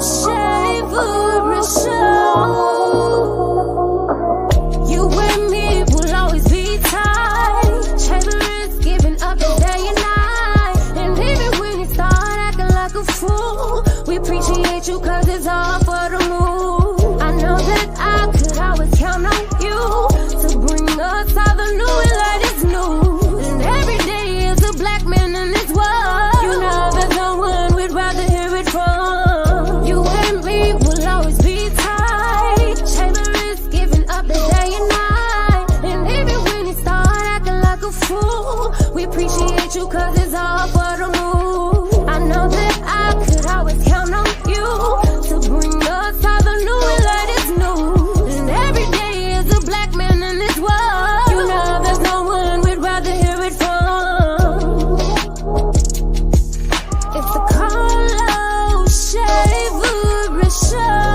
Chaverst Show. You and me will always be tight. Chaverst giving up the day and night. And even when you start acting like a fool, we appreciate you cause it's all for the move. I know that I could always count on you to bring us all the new and latest news. And every day is a black man in this world. You know there's no one we'd rather hear it from. You and me will always be tight. Chaverst giving up the day and night. And even when you start acting like a fool, we appreciate you cause it's all for the move. I know that I could always count on you to bring us all the new and latest news. And every day is a black man in this world. You know there's no one we'd rather hear it from. It's the Carlos Chaverst Show.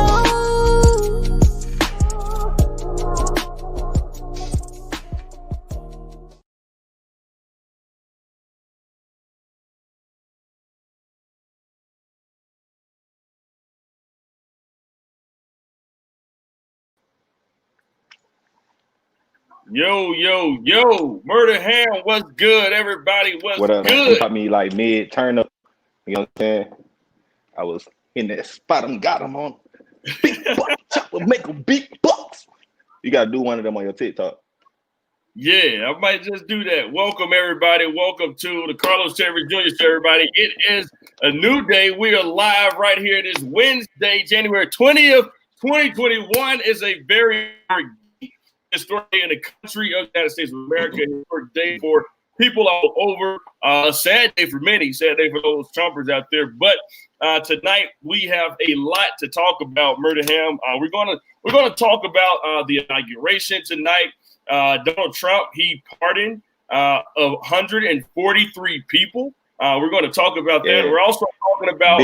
Yo, Murdaham, what's good, everybody? What's up, good? Man? I mean, like mid turn up, you know what I'm saying? I was in that spot, got him on. Big buck, will make them big bucks. You gotta do one of them on your TikTok. Yeah, I might just do that. Welcome, everybody. Welcome to the Carlos Chaverst Jr. Show, everybody. It is a new day. We are live right here this Wednesday, January 20th, 2021. Is a very historic day in the country of the United States of America. Historic day for people all over. A sad day for many. Sad day for those Trumpers out there. But tonight we have a lot to talk about. Murdaham. We're gonna talk about the inauguration tonight. Donald Trump, he pardoned 143 people. We're going to talk about that. Yeah. We're also talking about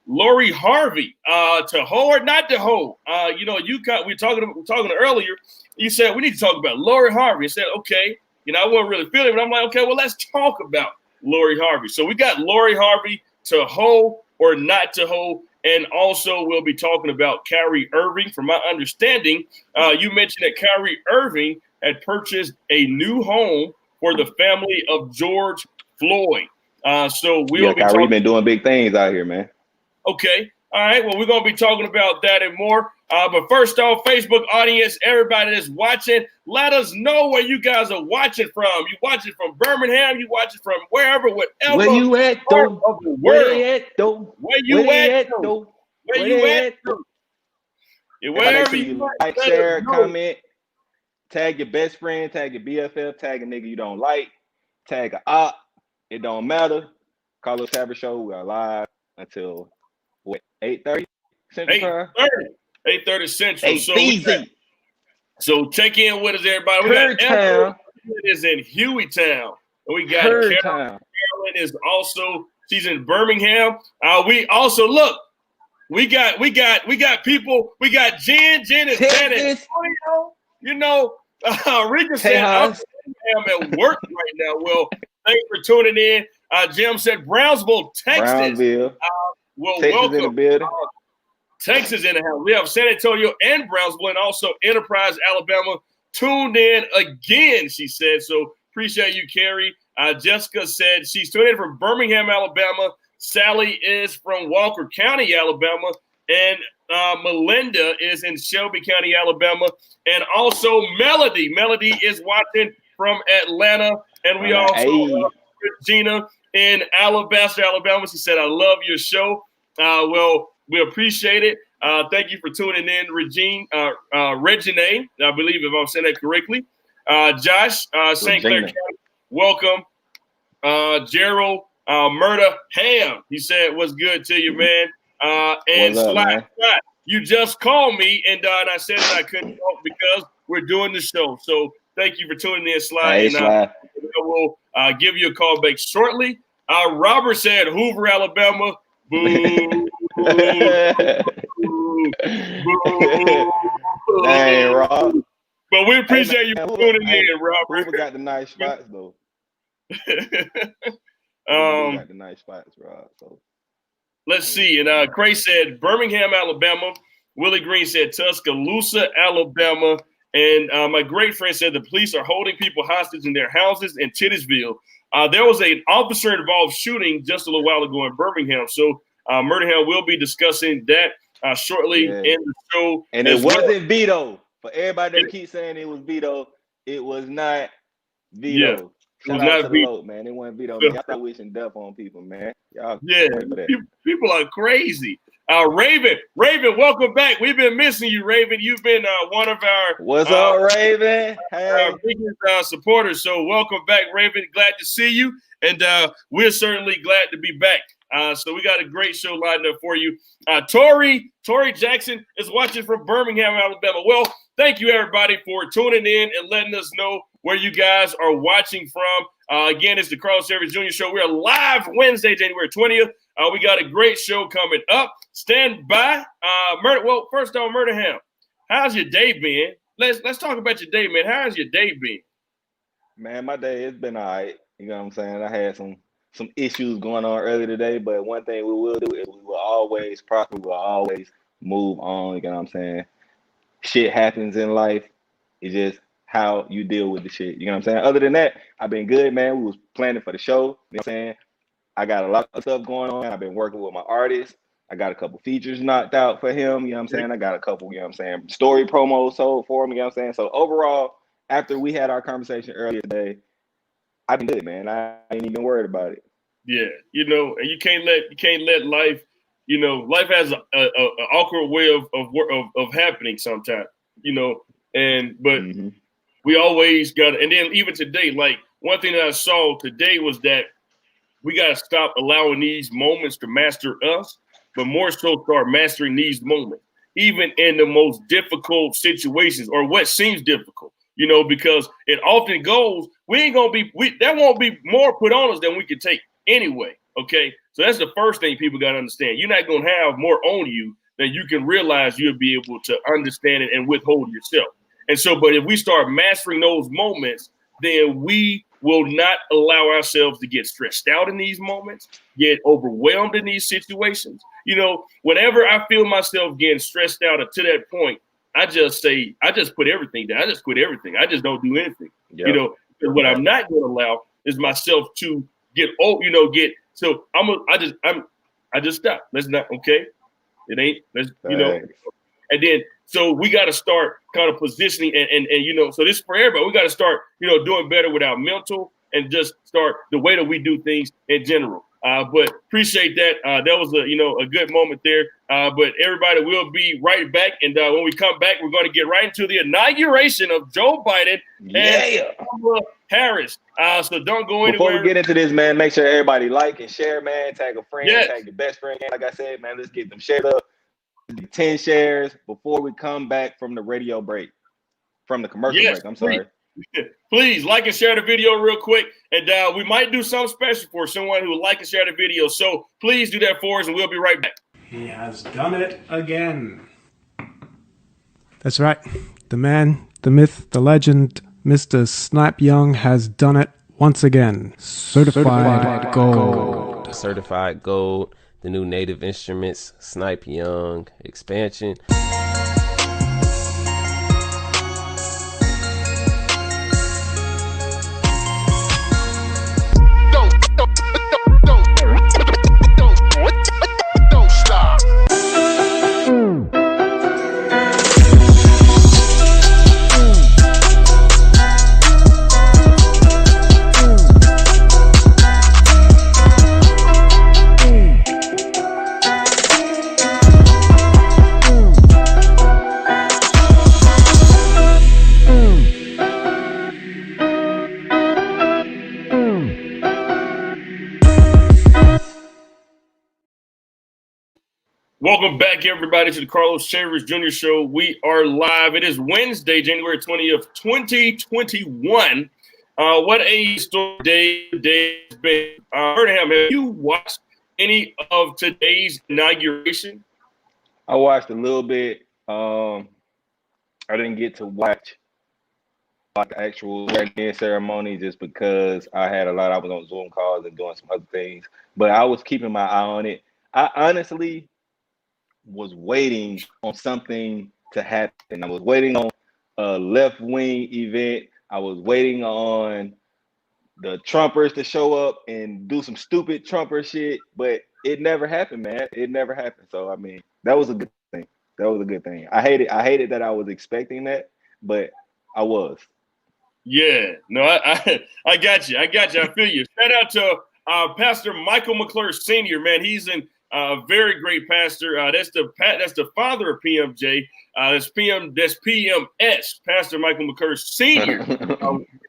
Lori Harvey, to hold or not to hold. We're talking earlier. You said we need to talk about Lori Harvey. I said, okay, I wasn't really feeling it, but I'm like, okay, well, let's talk about Lori Harvey. So we got Lori Harvey to hold or not to hold. And also we'll be talking about Kyrie Irving. From my understanding, you mentioned that Kyrie Irving had purchased a new home for the family of George Floyd. So we'll be Kyrie been doing big things out here, man. Okay. All right. Well, we're going to be talking about that and more. But first off, Facebook audience, everybody that's watching, let us know where you guys are watching from. You watching from Birmingham, you watching from wherever, whatever. Where you at, though? Where you at, though? Where you at, though? Wherever you at. Like, share, comment, tag your best friend, tag your BFF, tag a nigga you don't like, tag a op. It don't matter. Carlos Chaverst Show. We are live until 8:30 Central Time. 8:30 Central. So check in with us, everybody. We got Emma is in Hueytown. We got Carolyn is also, she's in Birmingham. We also we got people. We got Jen is in San Antonio. Rika said I'm at work right now. Well, thanks for tuning in. Jim said Brownsville, Texas. Welcome. In the building. Texas in the house. We have San Antonio and Brownsville, and also Enterprise, Alabama, tuned in again, she said. So appreciate you, Carrie. Jessica said she's tuned in from Birmingham, Alabama. Sally is from Walker County, Alabama. And Melinda is in Shelby County, Alabama. And also Melody. Melody is watching from Atlanta. And we also have Regina in Alabaster, Alabama. She said, I love your show. We appreciate it. Thank you for tuning in, Regine, Regine, I believe if I'm saying that correctly. Josh, St. Clair County, welcome. Gerald Murdaham, he said, what's good to you, man? And Scott, you just called me, and I said that I couldn't talk because we're doing the show. So thank you for tuning in, Sly. And I will give you a call back shortly. Robert said, Hoover, Alabama. Boo. Hey, Rob. But we appreciate you tuning in, Robert. Hoover got the nice spots, though. Got the nice spots, Rob. So let's see. And Cray said Birmingham, Alabama. Willie Green said Tuscaloosa, Alabama. And my great friend said the police are holding people hostage in their houses in Titusville. There was an officer-involved shooting just a little while ago in Birmingham. So Murdaham will be discussing that shortly in the show. And it wasn't Vito. For everybody that keeps saying it was Vito, it was not Vito. Yeah. Shout out to the Lope, man. It wasn't Vito. Y'all start wishing death on people, man. Y'all people are crazy. Raven, welcome back. We've been missing you, Raven. You've been one of our what's up, Raven? Our biggest supporters. So welcome back, Raven. Glad to see you, and we're certainly glad to be back. So we got a great show lined up for you. Tori Jackson is watching from Birmingham, Alabama. Well, thank you everybody for tuning in and letting us know where you guys are watching from. Again, it's the Carlos Chaverst Jr. Show. We're live Wednesday, January 20th. We got a great show coming up. Stand by. Well, first on Murdaham, how's your day been? Let's talk about your day, man. How's your day been? Man, my day has been all right. You know what I'm saying? I had some issues going on earlier today, but one thing we will do is we will always prosper. We will always move on. You know what I'm saying? Shit happens in life. It's just how you deal with the shit. You know what I'm saying? Other than that, I've been good, man. We was planning for the show. You know what I'm saying? I got a lot of stuff going on. I've been working with my artist. I got a couple features knocked out for him. You know what I'm saying? I got a couple, you know what I'm saying, story promos sold for him. You know what I'm saying? So overall, after we had our conversation earlier today, I've been good, man. I ain't even worried about it. Yeah, you know, and you can't let life, you know, life has a awkward way of happening sometimes, you know, but we always got, and then even today, like one thing that I saw today was that we got to stop allowing these moments to master us, but more so start mastering these moments, even in the most difficult situations or what seems difficult, you know, because it often goes, that won't be more put on us than we can take anyway. Okay. So that's the first thing people got to understand. You're not going to have more on you than you can realize you'll be able to understand it and withhold yourself. And so, but if we start mastering those moments, then we will not allow ourselves to get stressed out in these moments, get overwhelmed in these situations. You know, whenever I feel myself getting stressed out to that point, I just put everything down. I just quit everything. I just don't do anything. Yep. You know, because what I'm not going to allow is myself to I just stop. Let's not, okay. It ain't, let's, you know, and then, so we got to start kind of positioning and, you know, so this is for everybody. We got to start, you know, doing better with our mental and just start the way that we do things in general. But appreciate that. That was a good moment there. But everybody will be right back. And when we come back, we're going to get right into the inauguration of Joe Biden and Kamala Harris. So don't go anywhere. Before we get into this, man, make sure everybody like and share, man. Tag a friend, tag your best friend. Like I said, man, let's get them shared up. 10 shares before we come back from the radio break, from the commercial break. I'm sorry. Please like and share the video real quick. And we might do something special for someone who would like and share the video. So please do that for us and we'll be right back. He has done it again. That's right. The man, the myth, the legend, Mr. Snipe Young has done it once again. Certified gold. Certified gold. The new Native Instruments, Snipe Young expansion. Don't stop. Welcome back, everybody, to the Carlos Chaverst Jr. Show. We are live. It is Wednesday, January 20th, 2021. What a story day has been. Murdaham, have you watched any of today's inauguration? I watched a little bit. I didn't get to watch like the actual swearing-in ceremony just because I was on Zoom calls and doing some other things. But I was keeping my eye on it. I honestly was waiting on something to happen. I was waiting on a left wing event. I was waiting on the Trumpers to show up and do some stupid Trumper shit, but it never happened, man. It never happened. So I mean, that was a good thing. That was a good thing. I hated that I was expecting that, but I was. Yeah, no, I got you. I feel you. Shout out to Pastor Michael McClure Sr. Man, he's a very great pastor. That's the father of PMJ. That's PMS. Pastor Michael McClure Sr.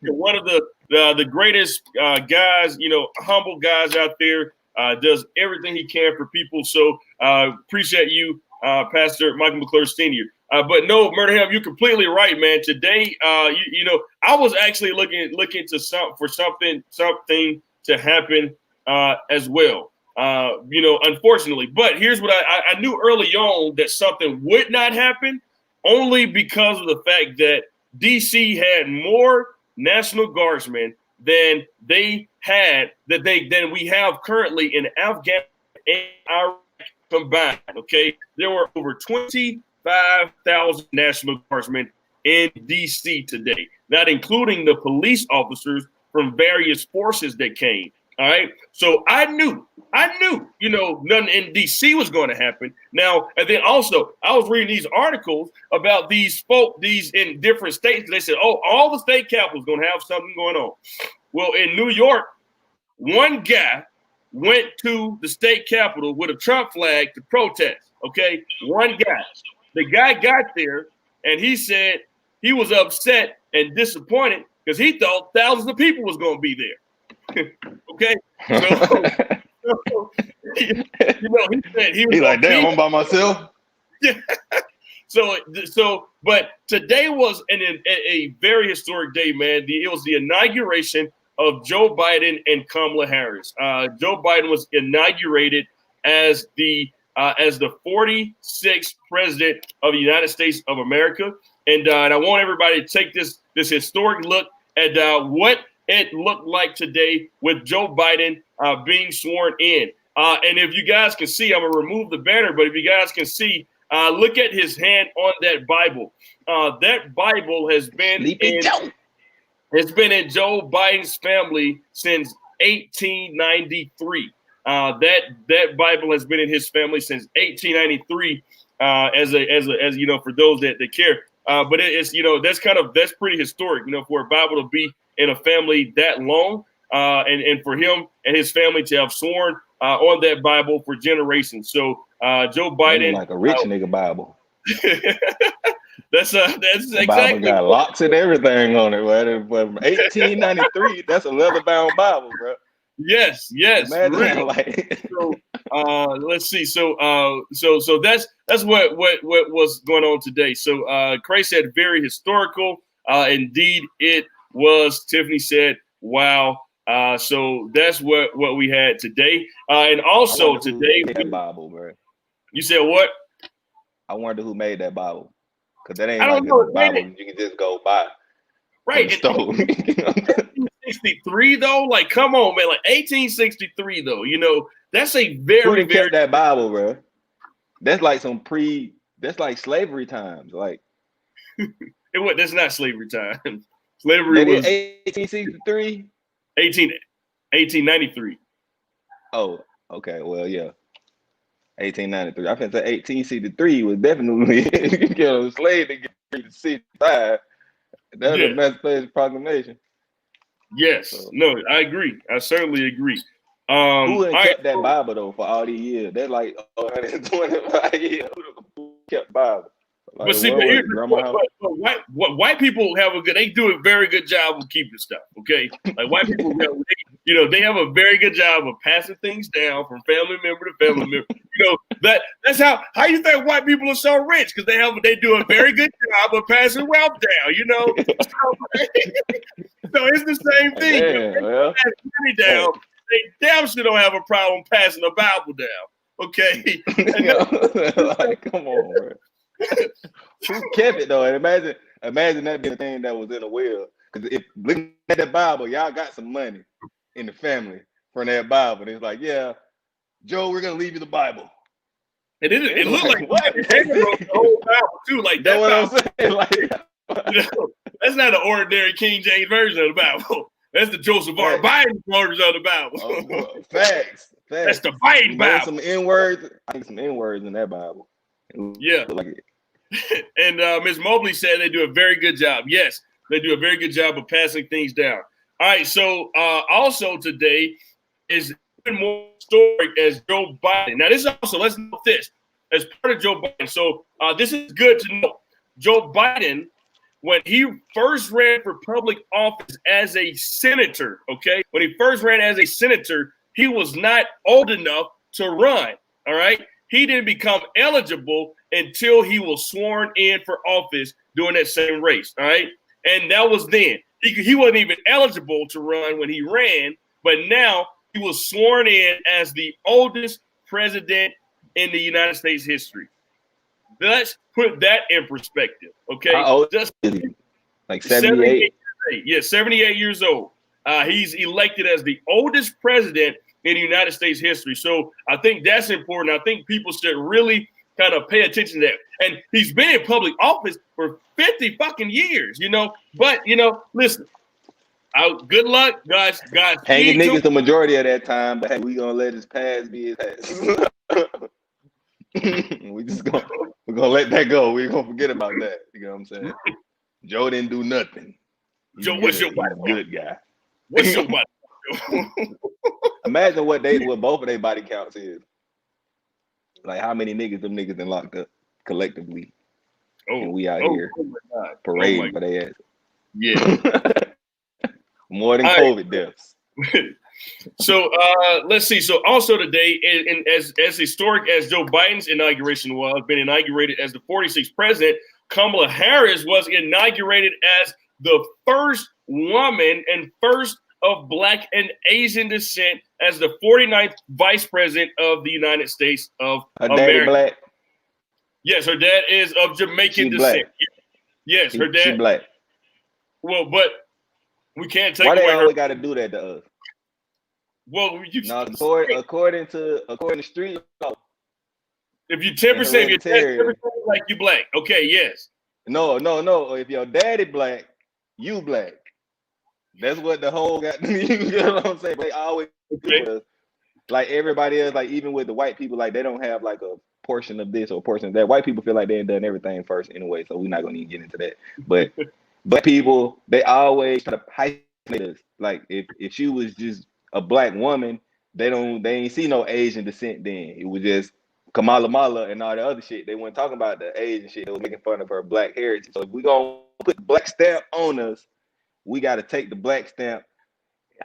One of the greatest guys, humble guys out there. Does everything he can for people. So appreciate you, Pastor Michael McClure Sr. But no, Murdaham, you're completely right, man. Today, I was actually looking to something to happen as well. Unfortunately, but here's what I knew early on that something would not happen, only because of the fact that DC had more National Guardsmen than we have currently in Afghanistan and Iraq combined. Okay, there were over 25,000 National Guardsmen in DC today, not including the police officers from various forces that came. All right, so I knew, nothing in DC was going to happen. Now, and then also, I was reading these articles about these in different states. They said, oh, all the state capitals going to have something going on. Well, in New York, one guy went to the state capitol with a Trump flag to protest. Okay, one guy. The guy got there, and he said he was upset and disappointed because he thought thousands of people was going to be there. Okay, so he said he was like, damn, I'm by myself. Yeah. But today was a very historic day, man. It was the inauguration of Joe Biden and Kamala Harris. Joe Biden was inaugurated as the 46th president of the United States of America, and I want everybody to take this historic look at what it looked like today with Joe Biden being sworn in. And if you guys can see, I'm gonna remove the banner, but if you guys can see, look at his hand on that Bible. That Bible has been in Joe Biden's family since 1893. That Bible has been in his family since 1893. As for those that care. But that's pretty historic, for a Bible to be in a family that long, and for him and his family to have sworn on that Bible for generations. So Joe Biden, like a rich nigga Bible. That's exactly. Bible got locks and everything on it. But 1893, that's a leather bound Bible, bro. Yes. Imagine really. like. So let's see. So that's what was going on today. So Cray said very historical. Indeed, it was. Tiffany said, "Wow." So that's what we had today. And also today, that Bible, bro. You said what? I wonder who made that Bible, because that ain't I don't know. A Bible you can just go buy. Right. 1863 though, like come on, man, like 1863 though. That's a very kept that Bible, bro. That's like that's like slavery times, like. That's not slavery time. Slavery was 1863. 1893. Oh, okay. Well, yeah. 1893. I think 1863 was definitely a slave to get to 65. That was the best place proclamation. Yes. So, no, I agree. I certainly agree. Who kept that Bible though for all these years? That's like 125 years. Who kept Bible? Like, but see, white people they do a very good job of keeping stuff. Okay, like white people, they have a very good job of passing things down from family member to family member. That's how you think white people are so rich, because they do a very good job of passing wealth down. So it's the same thing. Damn, pass money down. They damn sure don't have a problem passing the Bible down. Okay, like, come on, bro. Who kept it though? And imagine that being a thing that was in a will. Because if looking at that Bible, y'all got some money in the family from that Bible. And it's like, yeah, Joe, we're gonna leave you the Bible. It looked like what? The whole Bible too, like that. What I'm saying, like, that's not an ordinary King James version of the Bible. That's the Joseph R. Biden version of the Bible. Facts. That's the Biden Bible. Some N-words. I think some N-words in that Bible. Yeah. Like it. And Ms. Mobley said they do a very good job. Yes, they do a very good job of passing things down. All right. So also today is even more historic as Joe Biden. Now this is also, let's note this as part of Joe Biden. So this is good to know. Joe Biden, when he first ran for public office as a senator, okay? When he first ran as a senator, he was not old enough to run, all right? He didn't become eligible until he was sworn in for office during that same race, all right? And that was then. He wasn't even eligible to run when he ran, but now he was sworn in as the oldest president in the United States history. Let's put that in perspective, okay? How old is he? Like 78? Yeah, 78 years old. He's elected as the oldest president in the United States history. So I think that's important. I think people should really kind of pay attention to that. And he's been in public office for 50 fucking years, you know? But, you know, listen, good luck, guys. Hanging niggas the majority of that time, but hey, we gonna let his past be his past. We're gonna let that go. We're gonna forget about that. You know what I'm saying? Joe didn't do nothing. Joe, what's your body? Good guy. What's your body? Imagine what both of their body counts is. Like how many niggas them niggas been locked up collectively. And we out here parading for their ass. Yeah. More than COVID deaths. So let's see. So also today, and as historic as Joe Biden's inauguration was, been inaugurated as the 46th president, Kamala Harris was inaugurated as the first woman and first of Black and Asian descent as the 49th Vice President of the United States of America. Daddy Black? Yes, her dad is of Jamaican descent. Yes, her dad. She Black. Well, but we can't take Why away they her. always got to do that to us? Well, according to street law, if you 10%, you're 10% like you Black. Okay, yes. No. If your daddy Black, you Black. That's what the whole got. You know what I'm saying? They always like everybody else. Like even with the white people, like they don't have like a portion of this or a portion of that. White people feel like they ain't done everything first anyway, so we're not gonna even get into that. But Black people, they always try to isolate us. Like if she was just a Black woman, they ain't see no Asian descent then. It was just Kamala Mala and all the other shit. They weren't talking about the Asian shit. They was making fun of her Black heritage. So if we gonna put the Black stamp on us, we gotta take the Black stamp.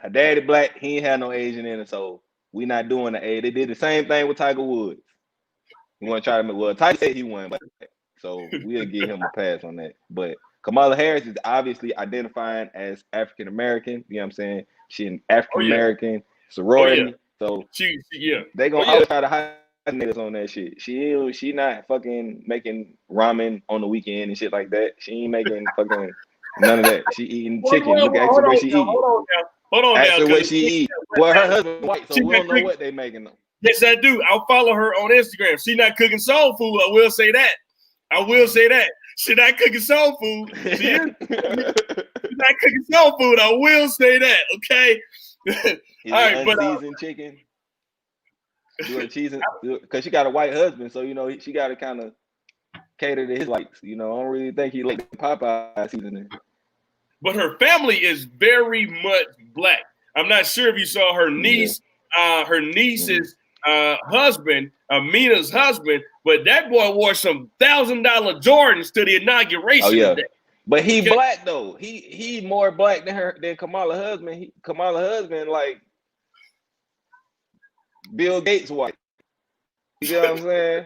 Her daddy Black, he ain't had no Asian in it, so we not doing the A. They did the same thing with Tiger Woods. You want to try to Tiger said he won, but so we'll give him a pass on that. But Kamala Harris is obviously identifying as African American. You know what I'm saying? She an African American sorority. So they gonna always try to hide niggas on that shit. She not fucking making ramen on the weekend and shit like that. She ain't making fucking none of that. She eating chicken. Look at her what she eat. Hold on ask now. her what she eat. Well, her husband white, so we don't know what they making them. Yes, I do. I'll follow her on Instagram. She not cooking soul food. I will say that. She not cooking soul food. She not cooking soul food. I will say that. Okay. All right, but unseasoned chicken. Do her cheese because she got a white husband, so you know she got to kind of cater to his likes. You know, I don't really think he like Popeye seasoning. But her family is very much Black. I'm not sure if you saw her niece. Her niece's husband, Amina's husband, but that boy wore some $1,000 Jordans to the inauguration. Oh yeah, but he Black though. He more Black than Kamala husband. Kamala husband like Bill Gates white. You know what I'm saying?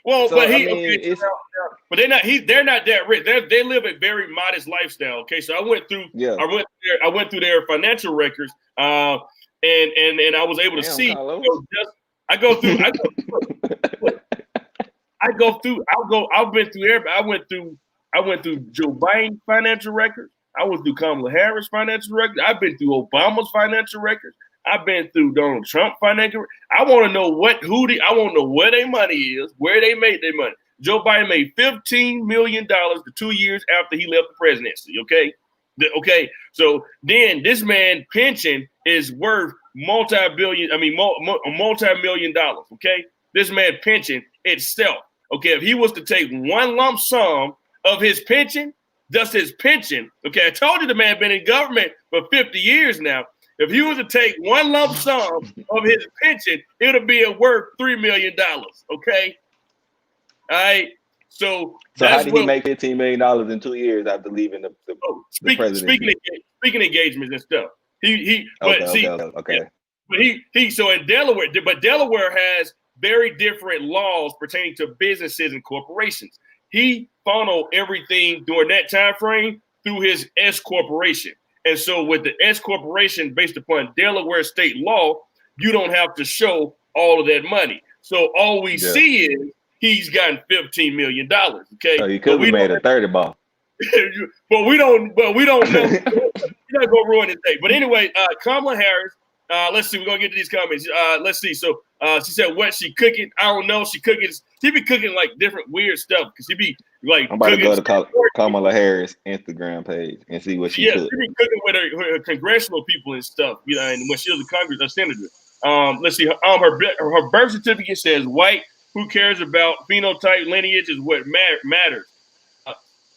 Well, so, but but they're not that rich. They live a very modest lifestyle. Okay, so I went through their financial records. And I was able to see. I've been through everybody. I went through Joe Biden financial records. I went through Kamala Harris financial records. I've been through Obama's financial records. I've been through Donald Trump financial. I want to know I want to know where their money is, where they made their money. Joe Biden made $15 million the 2 years after he left the presidency. Okay. So then this man pension is worth multi-million dollars. Okay. This man pension itself. Okay. If he was to take one lump sum of his pension, just his pension. Okay. I told you the man been in government for 50 years now. If he was to take one lump sum of his pension, it'll be worth $3 million. Okay. All right. So how did he make $15 million in 2 years after leaving the presidency? Speaking engagements and stuff. So in Delaware, but Delaware has very different laws pertaining to businesses and corporations. He funneled everything during that time frame through his S corporation. And so with the S corporation, based upon Delaware state law, you don't have to show all of that money. So all we see is he's gotten $15 million. Okay. So he could have made a 30 ball. but we don't know. You're not gonna ruin his day. But anyway, Kamala Harris. Let's see. We're gonna get to these comments. Let's see. So she said, "What she cooking? I don't know. She be cooking like different weird stuff because she be like." I'm about to go to Kamala Harris Instagram page and see what she cooked. She be cooking with her congressional people and stuff. And when she was a Congress senator. Let's see. Her birth certificate says white. Who cares about phenotype? Lineage is what matters.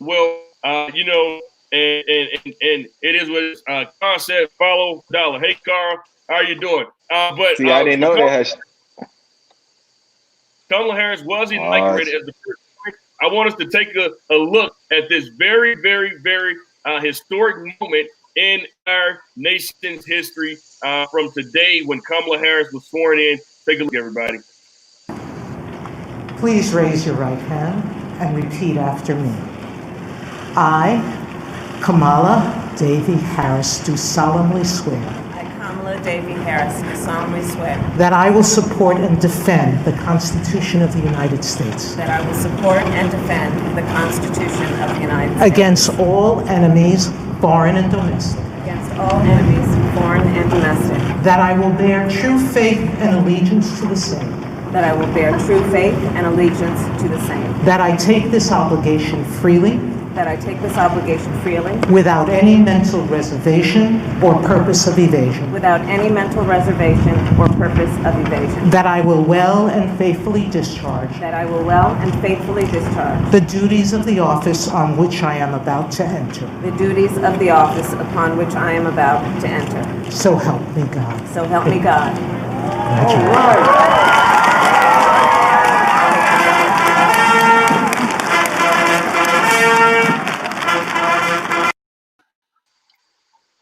And it is what Carl said. Follow dollar. Hey, Carl, how are you doing? I didn't know that. Kamala Harris was inaugurated as the first. I want us to take a look at this very, very, very historic moment in our nation's history from today when Kamala Harris was sworn in. Take a look, everybody. Please raise your right hand and repeat after me. I, Kamala Davy Harris, do solemnly swear. I, Kamala Davy Harris, do solemnly swear. That I will support and defend the Constitution of the United States. That I will support and defend the Constitution of the United States. Against all enemies, foreign and domestic. Against all enemies, foreign and domestic. That I will bear true faith and allegiance to the same. That I will bear true faith and allegiance to the same. That I take this obligation freely. That I take this obligation freely. Without any mental reservation or purpose of evasion. Without any mental reservation or purpose of evasion. That I will well and faithfully discharge. That I will well and faithfully discharge. The duties of the office on which I am about to enter. The duties of the office upon which I am about to enter. So help me God. So help me God.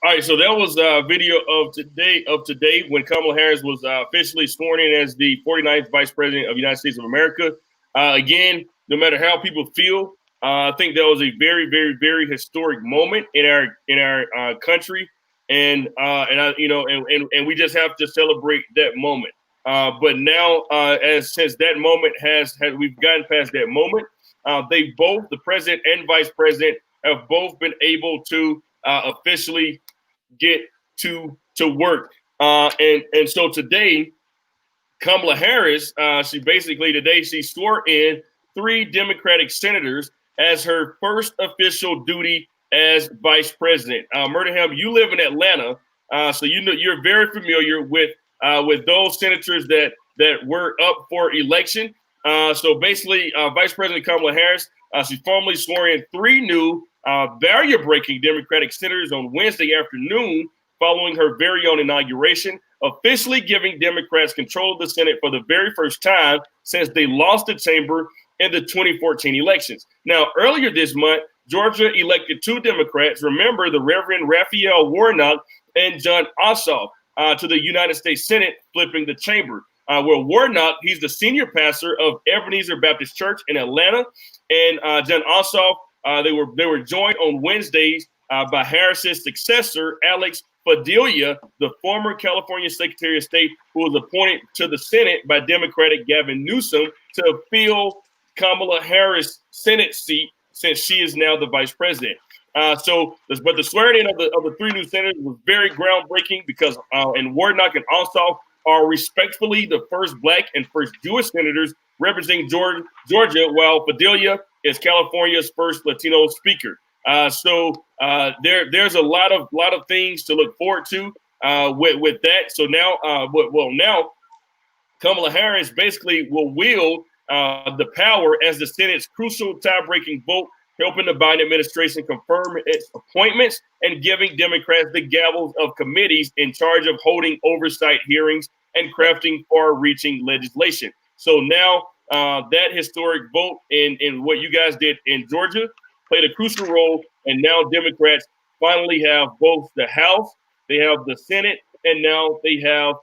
All right, so that was a video of today when Kamala Harris was officially sworn in as the 49th Vice President of the United States of America. Again, no matter how people feel, I think that was a very, very, very historic moment in our country, and we just have to celebrate that moment. But now, since that moment we've gotten past that moment, they both, the president and vice president, have both been able to officially get to work. And so today, Kamala Harris, she swore in 3 Democratic senators as her first official duty as vice president. Murdaham, you live in Atlanta, so you're very familiar with those senators that were up for election. So basically, Vice President Kamala Harris, she formally swore in 3 new barrier-breaking Democratic senators on Wednesday afternoon following her very own inauguration, officially giving Democrats control of the Senate for the very first time since they lost the chamber in the 2014 elections. Now, earlier this month, Georgia elected 2 Democrats, remember the Reverend Raphael Warnock and John Ossoff, to the United States Senate, flipping the chamber. Where Warnock, he's the senior pastor of Ebenezer Baptist Church in Atlanta, and John Ossoff, they were joined on Wednesdays by Harris's successor, Alex Padilla, the former California Secretary of State, who was appointed to the Senate by Democratic Gavin Newsom to fill Kamala Harris' Senate seat since she is now the vice president. But the swearing in of the three new senators was very groundbreaking because and Warnock and Ossoff are respectfully the first Black and first Jewish senators representing Georgia, while Padilla is California's first Latino speaker. There's a lot of things to look forward to with that. So now, now Kamala Harris basically will wield the power as the Senate's crucial tie-breaking vote, helping the Biden administration confirm its appointments and giving Democrats the gavels of committees in charge of holding oversight hearings and crafting far-reaching legislation. So now that historic vote in what you guys did in Georgia played a crucial role, and now Democrats finally have both the House, they have the Senate, and now they have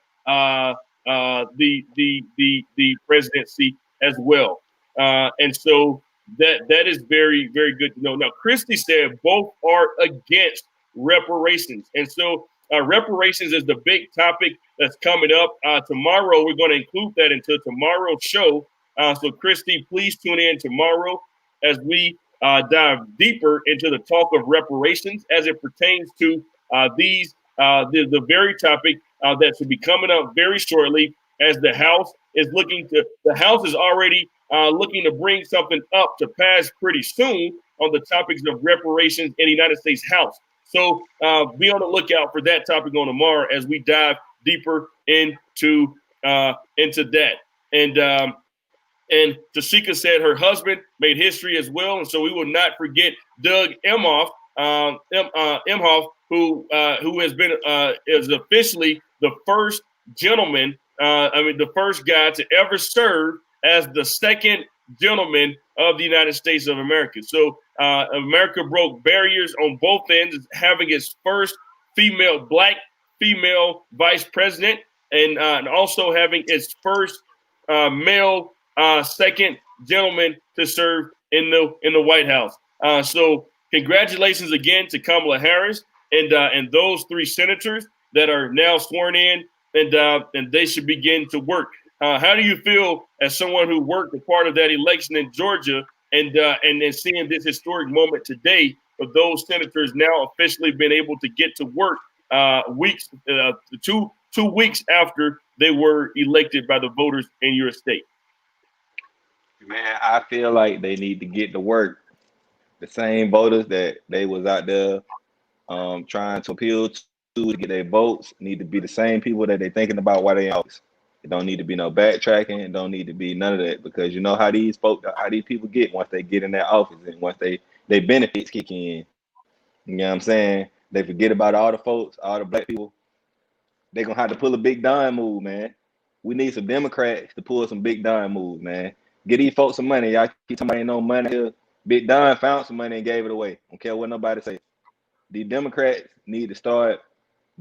the presidency as well. And so that is very, very good to know. Now, Christie said both are against reparations, and so reparations is the big topic that's coming up tomorrow. We're going to include that into tomorrow's show. So, Christie, please tune in tomorrow as we dive deeper into the talk of reparations as it pertains to the very topic that should be coming up very shortly, as the House is already looking to bring something up to pass pretty soon on the topics of reparations in the United States House. So be on the lookout for that topic on tomorrow as we dive deeper into that. And Tashika said her husband made history as well, and so we will not forget Doug Emhoff, who has been is officially the first gentleman. The first guy to ever serve as the second gentleman of the United States of America. So America broke barriers on both ends, having its first Black female vice president, and also having its first male second gentleman to serve in the White House. So congratulations again to Kamala Harris and those three senators that are now sworn in, and they should begin to work. How do you feel as someone who worked a part of that election in Georgia and seeing this historic moment today of those senators now officially been able to get to work 2 weeks after they were elected by the voters in your state? Man, I feel like they need to get to work. The same voters that they was out there trying to appeal to get their votes need to be the same people that they thinking about while they in office. It don't need to be no backtracking. It don't need to be none of that, because you know how these people get once they get in their office and once they benefits kick in. You know what I'm saying? They forget about all the folks, all the Black people. They're gonna have to pull a big dime move, man. We need some Democrats to pull some big dime moves, man. Get these folks some money. Y'all keep talking about ain't no money here. Big Don found some money and gave it away. Don't care what nobody say. The Democrats need to start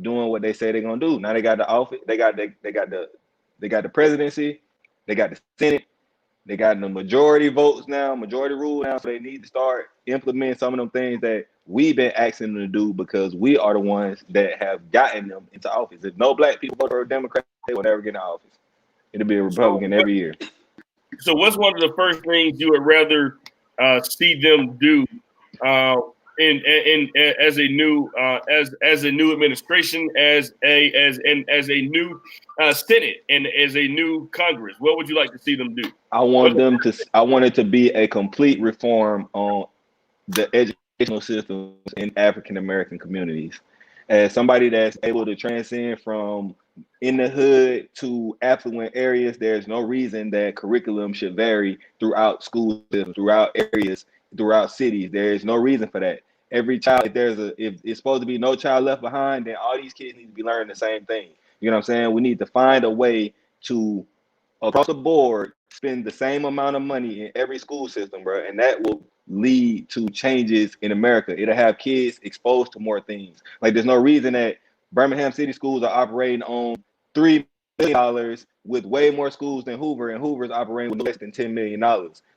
doing what they say they're gonna do. Now they got the office, they got the presidency, they got the Senate, they got the majority votes now, majority rule now. So they need to start implementing some of them things that we've been asking them to do, because we are the ones that have gotten them into office. If no Black people vote for a Democrat, they will never get in office. It'll be a Republican every year. So what's one of the first things you would rather see them do as a new administration, as a new Senate, and as a new Congress? What would you like to see them do? I want it to be a complete reform on the educational systems in African American communities. As somebody that's able to transcend from in the hood to affluent areas, there's no reason that curriculum should vary throughout schools, throughout areas, throughout cities. There is no reason for that. Every child, if it's supposed to be no child left behind, then all these kids need to be learning the same thing. You know what I'm saying? We need to find a way to, across the board, spend the same amount of money in every school system, bro, and that will lead to changes in America. It'll have kids exposed to more things. Like, there's no reason that Birmingham City schools are operating on $3 million with way more schools than Hoover, and Hoover's operating with less than $10 million.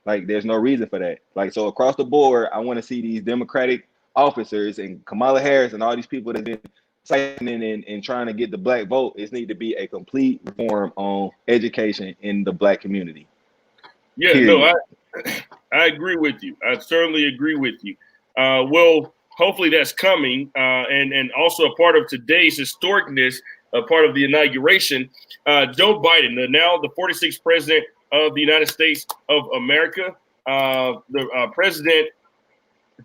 Like, there's no reason for that. Like, so across the board, I want to see these Democratic officers and Kamala Harris and all these people that have been signing and trying to get the Black vote. It needs to be a complete reform on education in the Black community. Yeah, period. No, I agree with you. I certainly agree with you. Well, hopefully that's coming. And also a part of today's historicness, a part of the inauguration, Joe Biden, now the 46th president of the United States of America, the president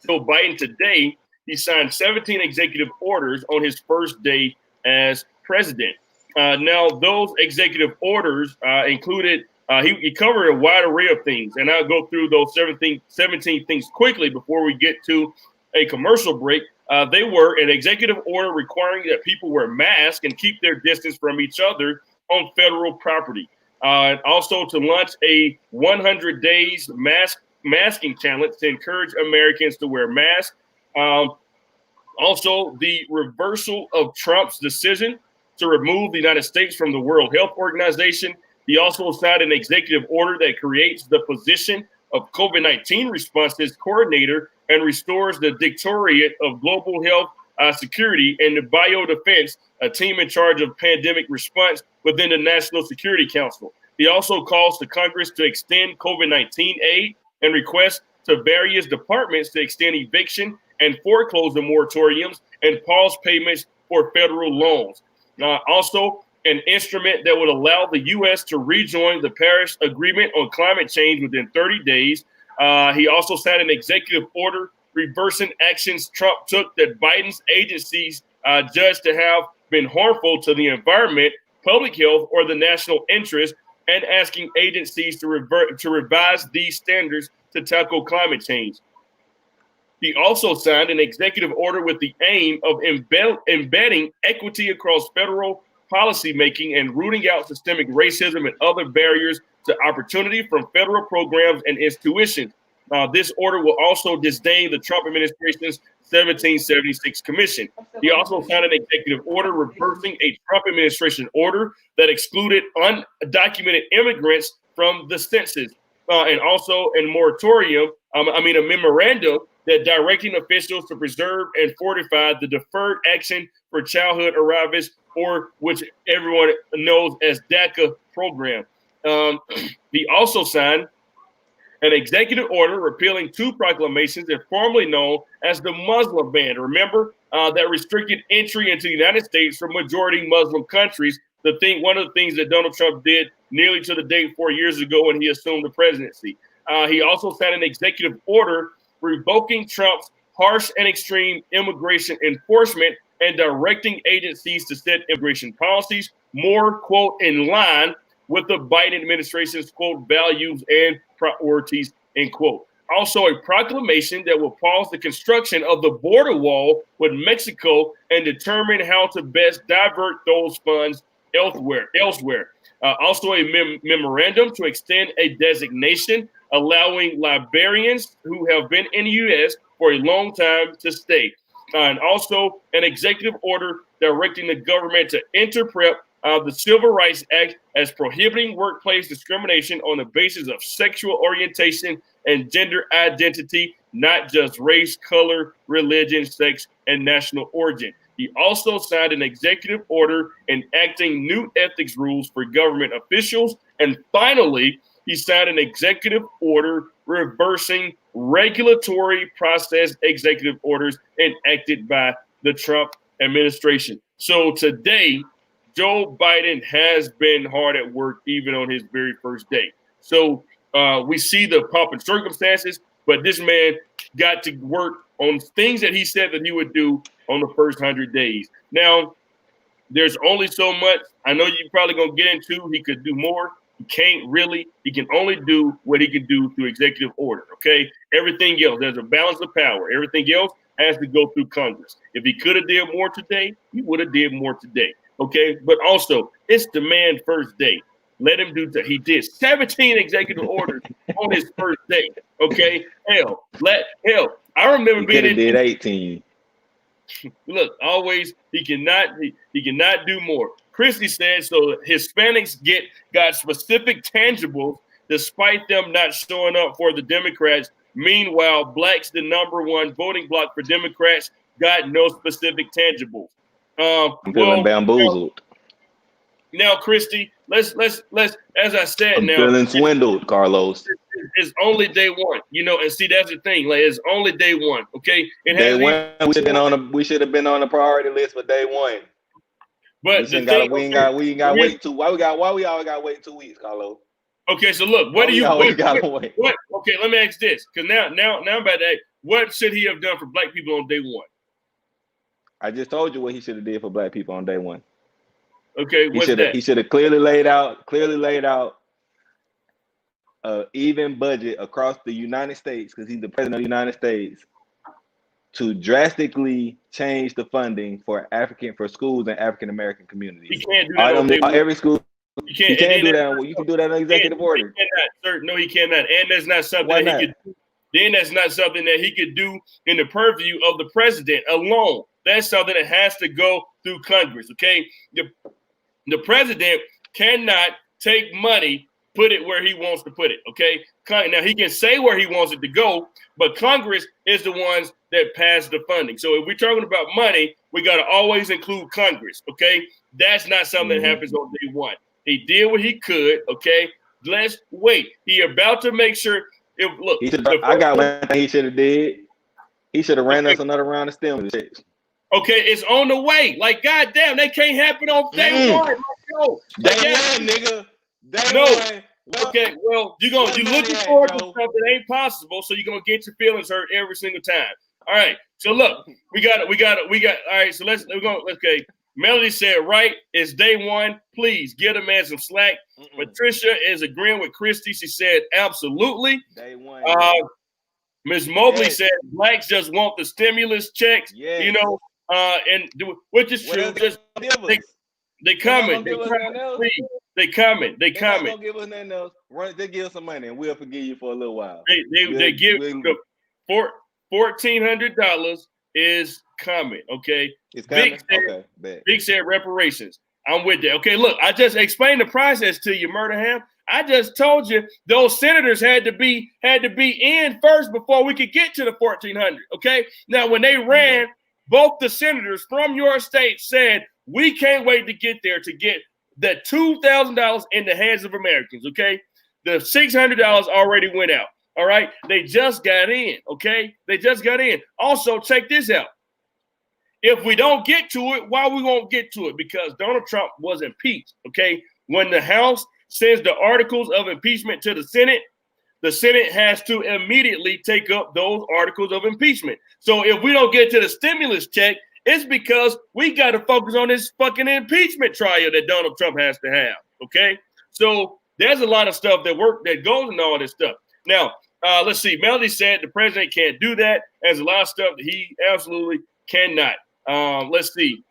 Joe Biden today, he signed 17 executive orders on his first day as president. Now, those executive orders included, he covered a wide array of things, and I'll go through those 17 things quickly before we get to a commercial break. They were an executive order requiring that people wear masks and keep their distance from each other on federal property. Also to launch a 100 days masking challenge to encourage Americans to wear masks. Also, the reversal of Trump's decision to remove the United States from the World Health Organization. He also signed an executive order that creates the position of COVID-19 responses coordinator and restores the Directorate of Global Health Security and the Biodefense, a team in charge of pandemic response within the National Security Council. He also calls to Congress to extend COVID-19 aid and requests to various departments to extend eviction and foreclosure moratoriums and pause payments for federal loans. Also, an instrument that would allow the U.S. to rejoin the Paris Agreement on climate change within 30 days. He also signed an executive order reversing actions Trump took that Biden's agencies judged to have been harmful to the environment, public health, or the national interest, and asking agencies to revise these standards to tackle climate change. He also signed an executive order with the aim of embedding equity across federal policymaking and rooting out systemic racism and other barriers to opportunity from federal programs and institutions. This order will also disdain the Trump administration's 1776 commission. He also signed an executive order reversing a Trump administration order that excluded undocumented immigrants from the census, and also a memorandum that directing officials to preserve and fortify the Deferred Action for Childhood Arrivals, or which everyone knows as DACA program. He also signed an executive order repealing two proclamations that formerly known as the Muslim ban. Remember, that restricted entry into the United States from majority Muslim countries. One of the things that Donald Trump did nearly to the date 4 years ago when he assumed the presidency. He also signed an executive order revoking Trump's harsh and extreme immigration enforcement and directing agencies to set immigration policies more, quote, in line with the Biden administration's, quote, values and priorities, end quote. Also, a proclamation that will pause the construction of the border wall with Mexico and determine how to best divert those funds elsewhere. Also, a memorandum to extend a designation allowing Liberians who have been in the U.S. for a long time to stay. And also an executive order directing the government to interpret the Civil Rights Act as prohibiting workplace discrimination on the basis of sexual orientation and gender identity, not just race, color, religion, sex, and national origin. He also signed an executive order enacting new ethics rules for government officials. And finally, he signed an executive order reversing regulatory process executive orders enacted by the Trump administration. So today, Joe Biden has been hard at work even on his very first day. So we see the pomp and circumstances, but this man got to work on things that he said that he would do on the first 100 days. Now, there's only so much. I know you're probably going to get into he could do more. He can't really. He can only do what he can do through executive order, okay? Everything else, there's a balance of power. Everything else has to go through Congress. If he could have did more today, he would have did more today, okay? But also, it's the man's first day. Let him do that. He did 17 executive orders on his first day, okay? Hell, I remember being in. Did 18. Look, always he cannot do more. Christie said so. Hispanics got specific tangibles despite them not showing up for the Democrats. Meanwhile, blacks, the number one voting bloc for Democrats, got no specific tangibles. I'm feeling bamboozled. Now, Christie, Let's as I said, I'm now feeling swindled, Carlos. It's only day one, and see that's the thing. Like it's only day one, okay? Day one, we should have been on the priority list for day one. But we ain't got to wait why we always got to wait 2 weeks, Carlos? Okay, so look, what okay, let me ask this, because now about that, what should he have done for black people on day one? I just told you what he should have did for black people on day one. Okay, he should have clearly laid out even budget across the United States, because he's the president of the United States, to drastically change the funding for schools and African American communities. He can't do that. Every school. You can't do that. You can do that in executive order. No, he cannot. And that's not something that he could do. Then that's not something that he could do in the purview of the president alone. That's something that has to go through Congress. Okay, the president cannot take money, put it where he wants to put it. Okay, now he can say where he wants it to go, but Congress is the ones that pass the funding. So if we're talking about money, we got to always include Congress. Okay, that's not something that happens on day one. He did what he could. Okay, let's wait. He about to make sure. I got one thing he should have did. He should have ran us another round of stimulus checks. Okay, it's on the way. Like, goddamn, they can't happen on day one. Day one, nigga. One. Okay, well, you looking forward to something that ain't possible, so you're gonna get your feelings hurt every single time. All right. So look, we got. All right. So let's go. Okay. Melody said, right, it's day one. Please give the man some slack. Patricia is agreeing with Christy. She said, absolutely. Day one. Ms. Mobley said, blacks just want the stimulus checks, and which is true. Just they coming. They coming. They coming. Don't give us nothing else. They give us some money, and we'll forgive you for a little while. They give $1,400 is coming. Okay. It's coming. Big said reparations. I'm with that. Okay, look, I just explained the process to you, Murdaham. I just told you those senators had to be in first before we could get to the 1,400. Okay. Now, when they ran, both the senators from your state said we can't wait to get there to get the $2,000 in the hands of Americans. Okay, the $600 already went out. All right, they just got in. Okay, they just got in. Also, check this out. If we don't get to it, why we won't get to it? Because Donald Trump was impeached. Okay, when the House sends the articles of impeachment to the Senate has to immediately take up those articles of impeachment. So if we don't get to the stimulus check, it's because we got to focus on this fucking impeachment trial that Donald Trump has to have. Okay, so there's a lot of stuff that goes into all this stuff. Now, let's see. Melody said the president can't do that. There's a lot of stuff that he absolutely cannot. Let's see.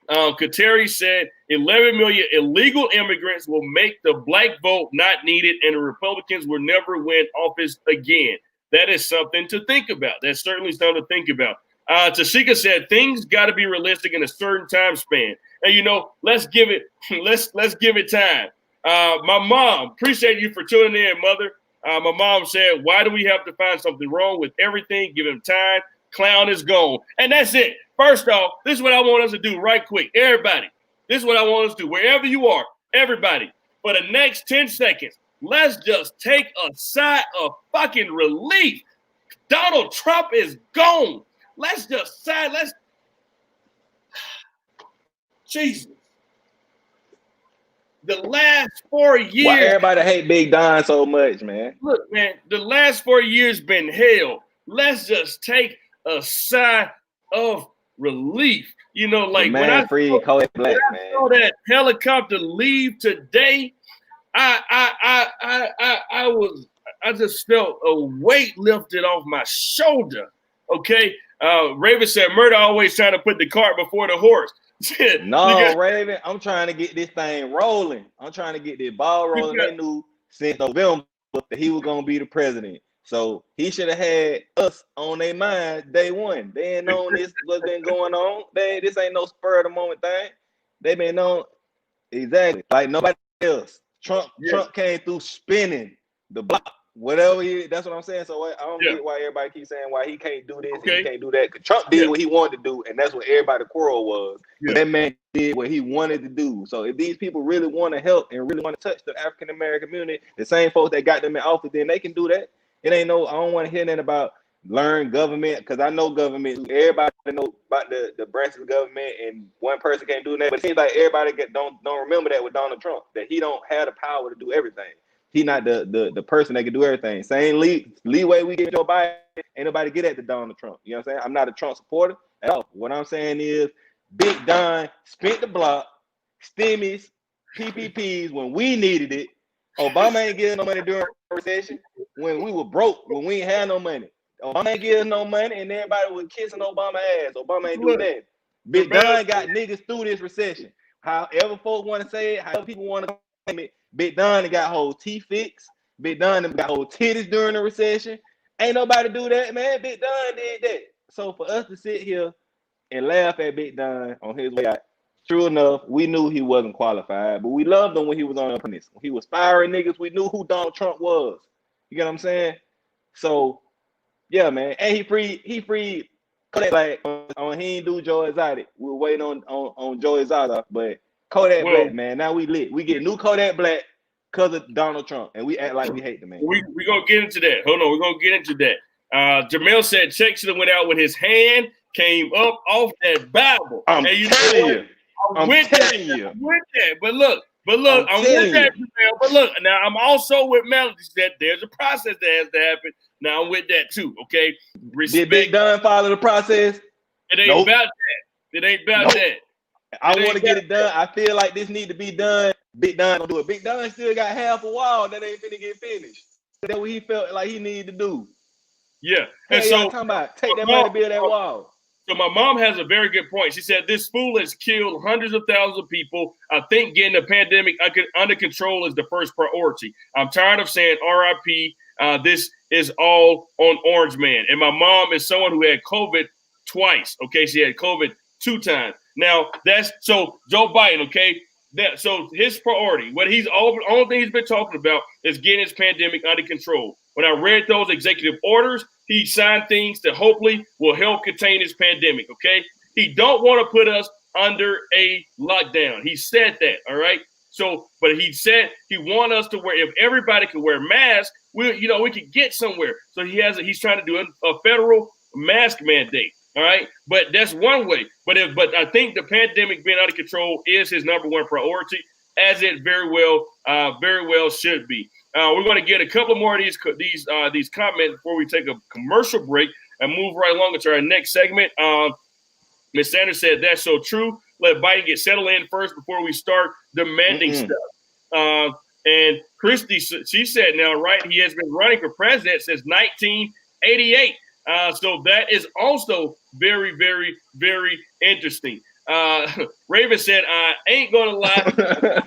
Kateri said 11 million illegal immigrants will make the black vote not needed, and the Republicans will never win office again. That is something to think about. That's certainly something to think about. Tashika said things got to be realistic in a certain time span, and let's give it time. My mom, appreciate you for tuning in, mother. My mom said, why do we have to find something wrong with everything? Give him time. Clown is gone. And that's it. First off, this is what I want us to do right quick. Everybody, this is what I want us to do. Wherever you are, everybody, for the next 10 seconds, let's just take a sigh of fucking relief. Donald Trump is gone. Let's just sigh. Jesus. The last 4 years. Why everybody hate Big Don so much, man? Look, man, the last 4 years been hell. Let's just take a sigh of relief. Like when I saw that helicopter leave today, I just felt a weight lifted off my shoulder. Okay. Raven said, Murder always trying to put the cart before the horse. No, Raven, I'm trying to get this thing rolling. I'm trying to get this ball rolling. They knew since November that he was going to be the president. So he should have had us on their mind day one. They ain't known this what's been going on. This ain't no spur of the moment thing. They been known exactly like nobody else. Trump came through spinning the block. whatever. That's what I'm saying. So I don't get why everybody keeps saying why he can't do this and he can't do that. Because Trump did what he wanted to do, and that's what everybody's quarrel was. That man did what he wanted to do. So if these people really want to help and really want to touch the African American community, the same folks that got them in office, then they can do that. It ain't no. I don't want to hear nothing about learn government, because I know government. Everybody know about the branches of government, and one person can't do that. But it seems like everybody don't remember that with Donald Trump, that he don't have the power to do everything. He not the person that can do everything. Same leeway we give Joe Biden, ain't nobody get at the Donald Trump. You know what I'm saying? I'm not a Trump supporter at all. What I'm saying is Big Don spent the block, stimmies, PPPs when we needed it. Obama ain't getting no money during the recession when we were broke, when we ain't had no money. Obama ain't getting no money, and everybody was kissing Obama ass. Obama ain't doing that. Big Don got niggas through this recession. However folks want to say it, however people want to claim it, Big Don got whole teeth fixed. Big Don got whole titties during the recession. Ain't nobody do that, man. Big Don did that. So for us to sit here and laugh at Big Don on his way out, true enough, we knew he wasn't qualified, but we loved him when he was on apprentice. When he was firing niggas, we knew who Donald Trump was. You get what I'm saying? So yeah, man. And he freed Kodak Black on he ain't do Joe Exotic. We were waiting on Joe Exotic, but Kodak Black, man. Now we lit. We get new Kodak Black because of Donald Trump, and we act like we hate the man. We gonna get into that. Hold on, we're gonna get into that. Jamel said Check should have went out with his hand came up off that Bible. I'm telling you. I'm with that. But look, I'm with that. But look, now I'm also with Melody that there's a process that has to happen. Now I'm with that too. Okay. Did Big Don follow the process? It ain't about that. It ain't about that. I want to get it done. I feel like this need to be done. Big Don don't do it. Big Don still got half a wall that ain't finna get finished. That's what he felt like he needed to do. Yeah. And so talking about take that money to build that wall. So my mom has a very good point. She said this fool has killed hundreds of thousands of people. I think getting the pandemic under control is the first priority. I'm tired of saying RIP. This is all on Orange Man. And my mom is someone who had COVID twice. Okay, she had COVID 2 times. Now that's so Joe Biden. Okay, so his priority, what he's only thing he's been talking about is getting his pandemic under control. When I read those executive orders, he signed things that hopefully will help contain this pandemic, okay? He don't want to put us under a lockdown. He said that, all right? So, but he said he want us to wear, if everybody can wear masks, we could get somewhere. So he's trying to do a federal mask mandate, all right? But that's one way. But I think the pandemic being out of control is his number one priority, as it very well should be. We're going to get a couple more of these comments before we take a commercial break and move right along into our next segment. Ms. Sanders said that's so true. Let Biden get settled in first before we start demanding stuff. And Christy, she said now, right, he has been running for president since 1988. So that is also very, very, very interesting. Raven said, I ain't going to lie.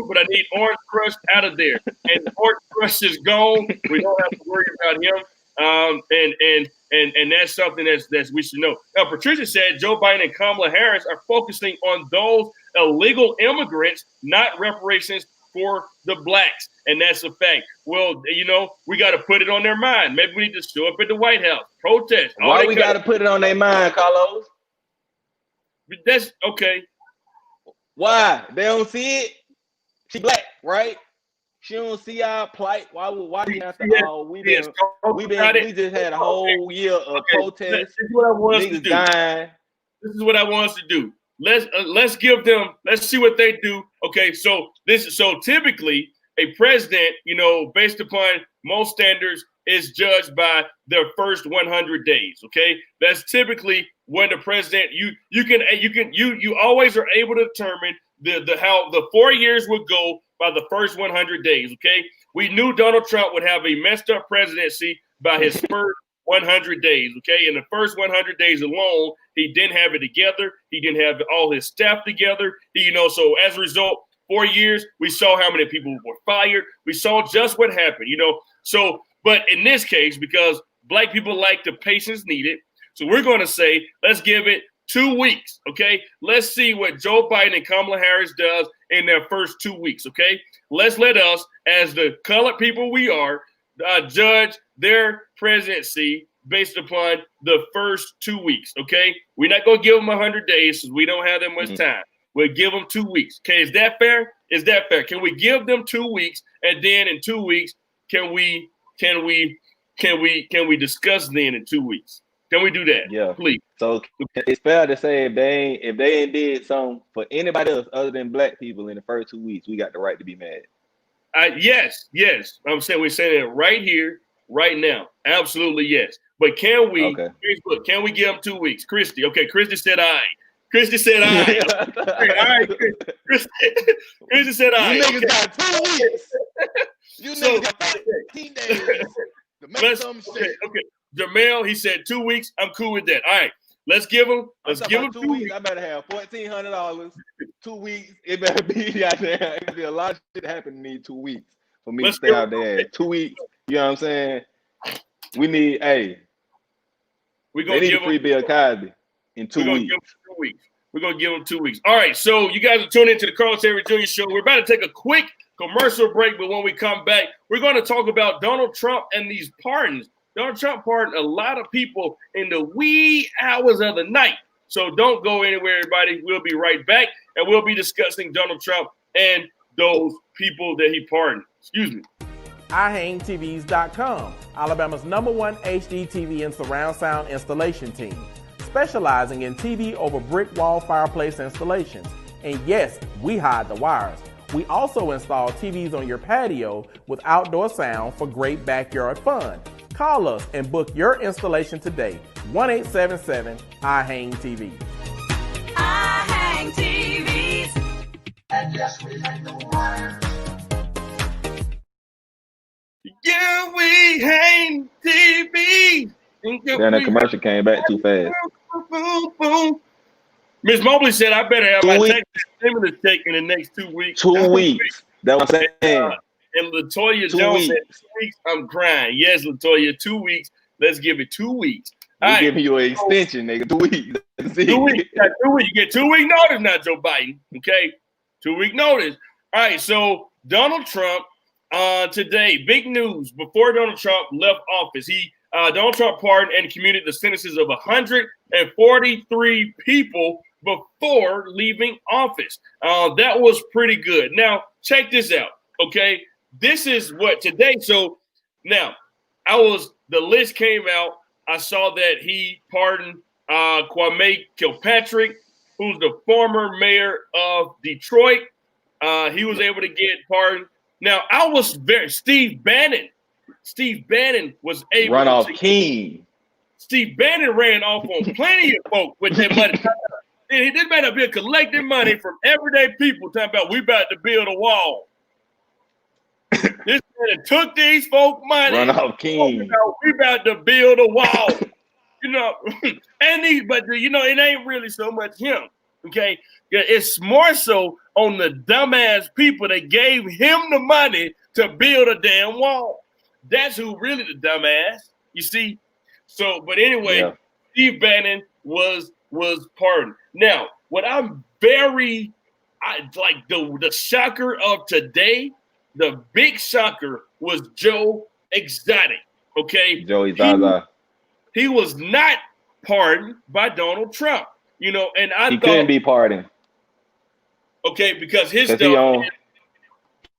But I need Orange Crush out of there. And Orange Crush is gone. We don't have to worry about him. And that's something that's we should know. Now, Patricia said Joe Biden and Kamala Harris are focusing on those illegal immigrants, not reparations for the blacks. And that's a fact. Well, we got to put it on their mind. Maybe we need to show up at the White House, protest. Why we got to put it on their mind, Carlos? That's okay. Why? They don't see it? She black, right? She don't see our plight. Why we have to all? We just had a whole year of protests. This is what I want us to do. Dying. This is what I want us to do. Let's give them. Let's see what they do. Okay, so typically a president, based upon most standards, is judged by their first 100 days. Okay, that's typically when the president you always are able to determine how the 4 years would go by the first 100 days. Okay, we knew Donald Trump would have a messed up presidency by his first 100 days. Okay, in the first 100 days alone, he didn't have it together. He didn't have all his staff together. So as a result, 4 years, we saw how many people were fired. We saw just what happened. So, but in this case, because black people like the patience needed, so we're going to say let's give it 2 weeks, okay? Let's see what Joe Biden and Kamala Harris does in their first 2 weeks, okay? Let us, as the colored people we are, judge their presidency based upon the first 2 weeks. Okay, we're not gonna give them 100 days because we don't have that much time. We'll give them 2 weeks. Okay, is that fair? Is that fair? Can we give them 2 weeks, and then in 2 weeks, can we discuss then in 2 weeks? Can we do that? Yeah, please. So it's fair to say if they ain't did something for anybody else other than black people in the first 2 weeks, we got the right to be mad. Yes. I'm saying we're saying it right here, right now. Absolutely yes. But can we? Okay. Facebook, can we give them 2 weeks? Christy. Okay. Christy said I. Christy said I. Okay, all right. Christy said I. You niggas got 2 weeks. You niggas got 15 days to make some shit. Okay. Jamel, he said 2 weeks. I'm cool with that. All right. Let's give them 2 weeks. I better have $1,400. 2 weeks. It better be out there. It be a lot of shit happening in 2 weeks for me to stay out there. 2 weeks. You know what I'm saying? We need we're gonna give them free Bill Cosby in 2 weeks. We're gonna give them 2 weeks. All right. So you guys are tuning into the Carlos Chaverst Jr. show. We're about to take a quick commercial break, but when we come back, we're going to talk about Donald Trump and these pardons. Donald Trump pardoned a lot of people in the wee hours of the night. So don't go anywhere, everybody. We'll be right back, and we'll be discussing Donald Trump and those people that he pardoned. Excuse me. iHangTVs.com, Alabama's #1 HD TV and surround sound installation team, specializing in TV over brick wall fireplace installations. And yes, we hide the wires. We also install TVs on your patio with outdoor sound for great backyard fun. Call us and book your installation today. 1-877-I-HANG-TV. I hang TVs. And yes, we hang the wire. Yeah, we hang TV. Then the commercial came back too fast. Boom, boom. Miss Mobley said I better have my tax stimulus check in the next 2 weeks. 2 weeks. That's what I'm saying. And Latoya Jones said 2 weeks. I'm crying. Yes, Latoya, 2 weeks. Let's give it 2 weeks. I'm giving you an extension, nigga. 2 weeks. 2 weeks. You got 2 weeks. You get 2 week notice now, Joe Biden. Okay, 2 week notice. All right. So Donald Trump today, big news. Before Donald Trump left office, Donald Trump pardoned and commuted the sentences of 143 people before leaving office. That was pretty good. Now check this out. Okay, this is what today. So now the list came out. I saw that he pardoned Kwame Kilpatrick, who's the former mayor of Detroit. He was able to get pardoned. Now I was Steve Bannon. Steve Bannon was able runoff to king. Steve Bannon ran off on plenty of folks with that money. This man up here collecting money from everyday people, talking about we about to build a wall. This man took these folk money. Runoff king. We about to build a wall. But it ain't really so much him. Okay, it's more so on the dumbass people that gave him the money to build a damn wall. That's who really the dumbass. You see. So, but anyway, yeah. Steve Bannon was pardoned. Now, what I'm the shocker of today, the big shocker was Joe Exotic. Okay, Joey Zaza. He was not pardoned by Donald Trump. And he couldn't be pardoned. Okay, because his stuff.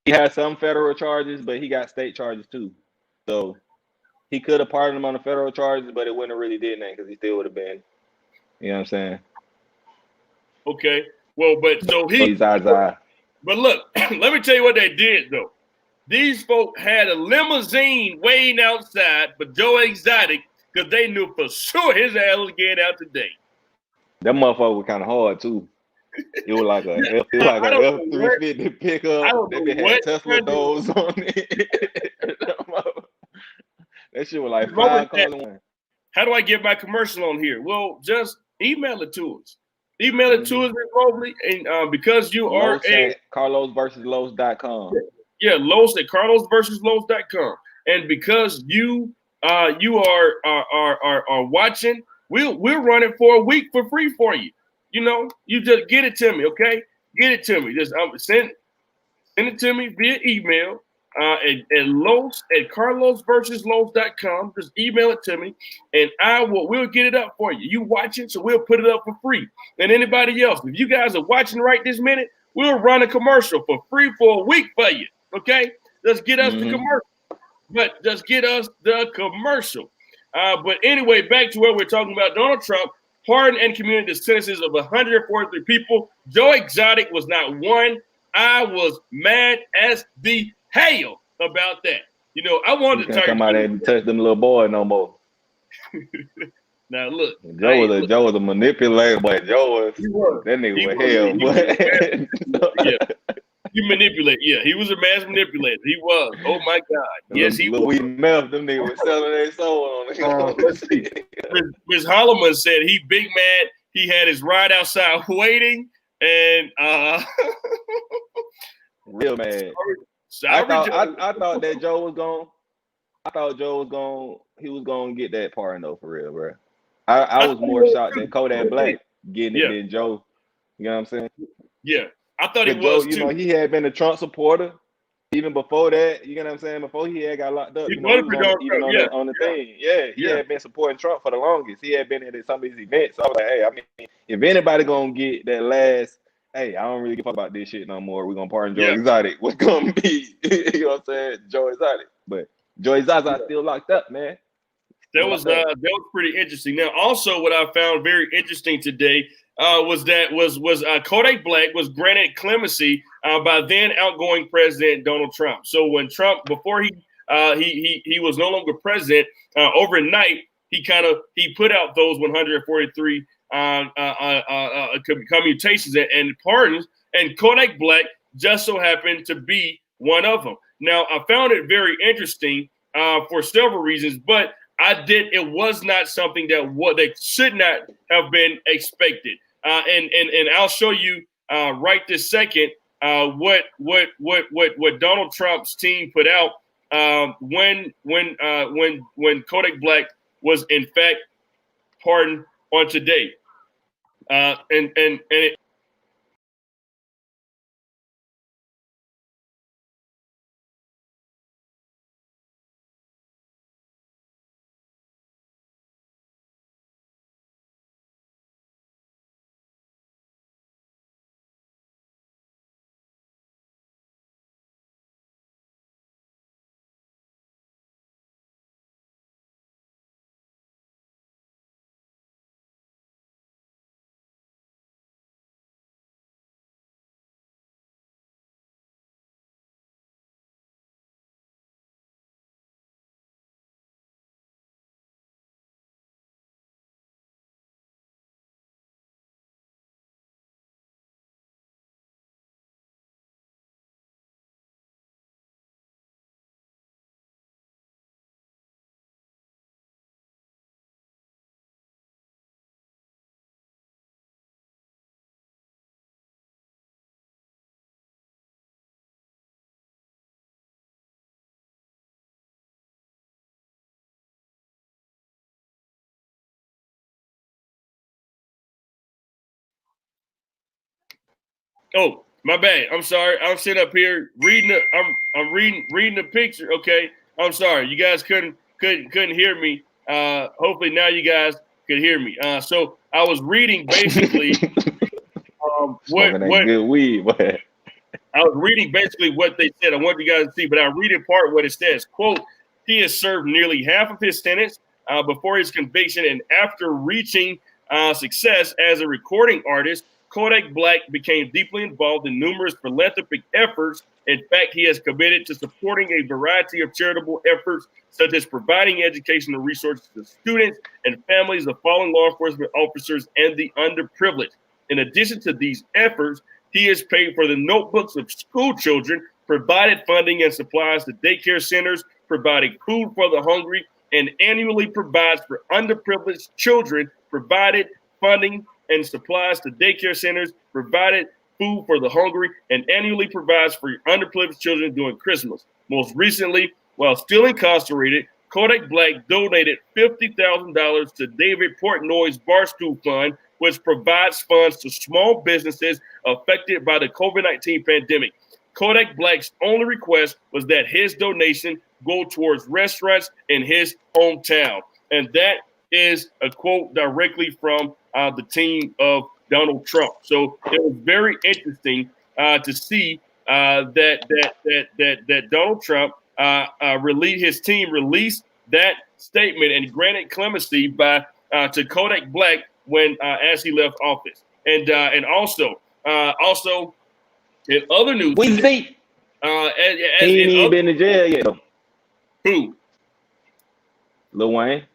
He had some federal charges, but he got state charges too. So he could have pardoned him on the federal charges, but it wouldn't have really did that because he still would have been. You know what I'm saying? Okay. Well, but so But look, let me tell you what they did though. These folk had a limousine waiting outside for Joe Exotic because they knew for sure his ass was getting out today. That motherfucker was kind of hard too. It was like a F-350 pickup. They had Tesla doors on it. That shit was like 5 cars in one. How do I get my commercial on here? Well, just email it to us. Email it to us, Mobley, and because you are CarlosVersusLos.com. Yeah, Los at CarlosVersusLos.com, and because you are watching, we'll run it for a week for free for you. You just get it to me, okay? Get it to me. Just send it to me via email. at carlosversuslos.com. Just email it to me, and we'll get it up for you. You watching, so we'll put it up for free. And anybody else, if you guys are watching right this minute, we'll run a commercial for free for a week for you. Okay, just get us the commercial. But just get us the commercial. But anyway, back to what we're talking about. Donald Trump pardoned and commuted the sentences of 143 people. Joe Exotic was not one. I was mad as the hell about that. You know, I wanted to come out there and touch them little boy no more. Now look, Joe was a manipulator, but Joe was that nigga was hell. Yeah. He manipulated. Yeah, he was a mass manipulator. He was. Oh my God. Yes, he was. We meth, them niggas was selling their soul on it. Ms. Holloman said he big mad. He had his ride outside waiting, and real mad. I thought that Joe was going. I thought Joe was going. He was going to get that pardon though, for real, bro. I was more shocked than Kodak Black getting it than Joe. You know what I'm saying? Yeah. I thought he was Joe, too. You know, he had been a Trump supporter even before that. You know what I'm saying? Before he had got locked up, he voted for Donald Trump. On the thing. Yeah, he had been supporting Trump for the longest. He had been at some of these events. So I was like, hey, I mean, if anybody gonna get that last, hey, I don't really give a fuck about this shit no more. We're gonna pardon Joe Exotic. What's gonna be? You know what I'm saying? Joe Exotic. But Joe Exotic still locked up, man. That was pretty interesting. Now, also, what I found very interesting today was Kodak Black was granted clemency by then outgoing President Donald Trump. So when Trump, before he was no longer president, overnight he put out those 143 commutations and pardons, and Kodak Black just so happened to be one of them. Now, I found it very interesting for several reasons, but it was not something that should not have been expected. And I'll show you right this second what Donald Trump's team put out when Kodak Black was in fact pardoned on today. And it, oh, my bad. I'm sorry. I'm sitting up here reading. I'm reading the picture. Okay. I'm sorry. You guys couldn't hear me. Hopefully now you guys could hear me. So I was reading basically good weed, but I was reading basically what they said. I want you guys to see, but I'll read in part what it says. Quote, he has served nearly half of his sentence before his conviction, and after reaching success as a recording artist, Kodak Black became deeply involved in numerous philanthropic efforts. In fact, he has committed to supporting a variety of charitable efforts, such as providing educational resources to students and families of fallen law enforcement officers and the underprivileged. In addition to these efforts, he has paid for the notebooks of school children, provided funding and supplies to daycare centers, providing food for the hungry, and annually provides for underprivileged children, provided funding and supplies to daycare centers, provided food for the hungry, and annually provides for underprivileged children during Christmas. Most recently, while still incarcerated, Kodak Black donated $50,000 to David Portnoy's Barstool Fund, which provides funds to small businesses affected by the COVID-19 pandemic. Kodak Black's only request was that his donation go towards restaurants in his hometown. And that is a quote directly from the team of Donald Trump. So it was very interesting to see that Donald Trump his team released that statement and granted clemency to Kodak Black when as he left office. And also in other news, we think he ain't even been in jail yet. Who? Lil Wayne.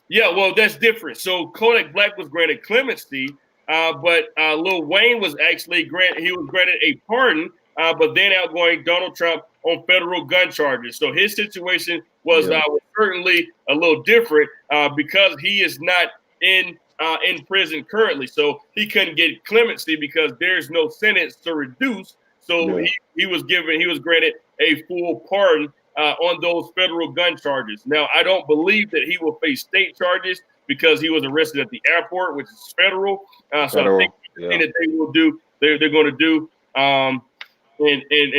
Yeah, well, that's different. So Kodak Black was granted clemency, but Lil Wayne was actually granted a pardon, but then outgoing Donald Trump on federal gun charges. So his situation was certainly a little different because he is not in prison currently. So he couldn't get clemency because there's no sentence to reduce. So he was granted a full pardon on those federal gun charges. Now, I don't believe that he will face state charges because he was arrested at the airport, which is federal. So I think that they will do, they're going to do.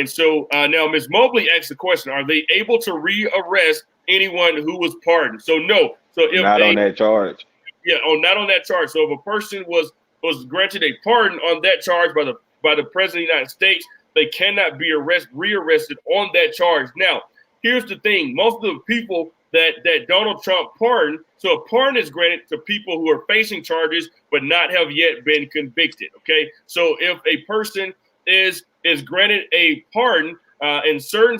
So now Ms. Mobley asked the question: are they able to re-arrest anyone who was pardoned? So no. So if not on that charge. Yeah, not on that charge. So if a person was granted a pardon on that charge by the President of the United States, they cannot be re-arrested on that charge. Now, here's the thing: most of the people that Donald Trump pardoned, so a pardon is granted to people who are facing charges but not have yet been convicted. Okay, so if a person is granted a pardon in certain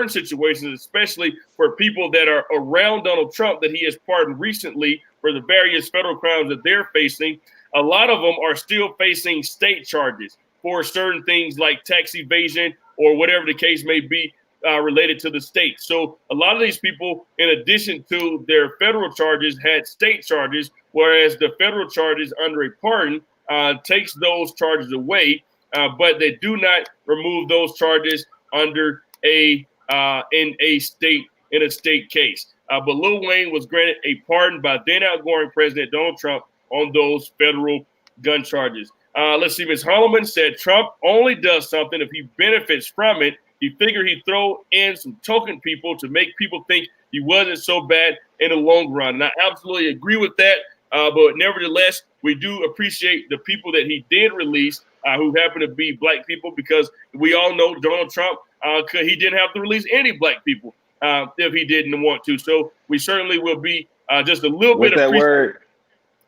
situations, especially for people that are around Donald Trump that he has pardoned recently for the various federal crimes that they're facing, a lot of them are still facing state charges for certain things like tax evasion or whatever the case may be related to the state. So a lot of these people, in addition to their federal charges, had state charges, whereas the federal charges under a pardon takes those charges away, but they do not remove those charges under in a state case. But Lil Wayne was granted a pardon by then outgoing President Donald Trump on those federal gun charges. Let's see. Ms. Holloman said Trump only does something if he benefits from it. He figured he'd throw in some token people to make people think he wasn't so bad in the long run. And I absolutely agree with that. But nevertheless, we do appreciate the people that he did release who happen to be black people, because we all know Donald Trump, he didn't have to release any black people if he didn't want to. So we certainly will be just a little bit of that word.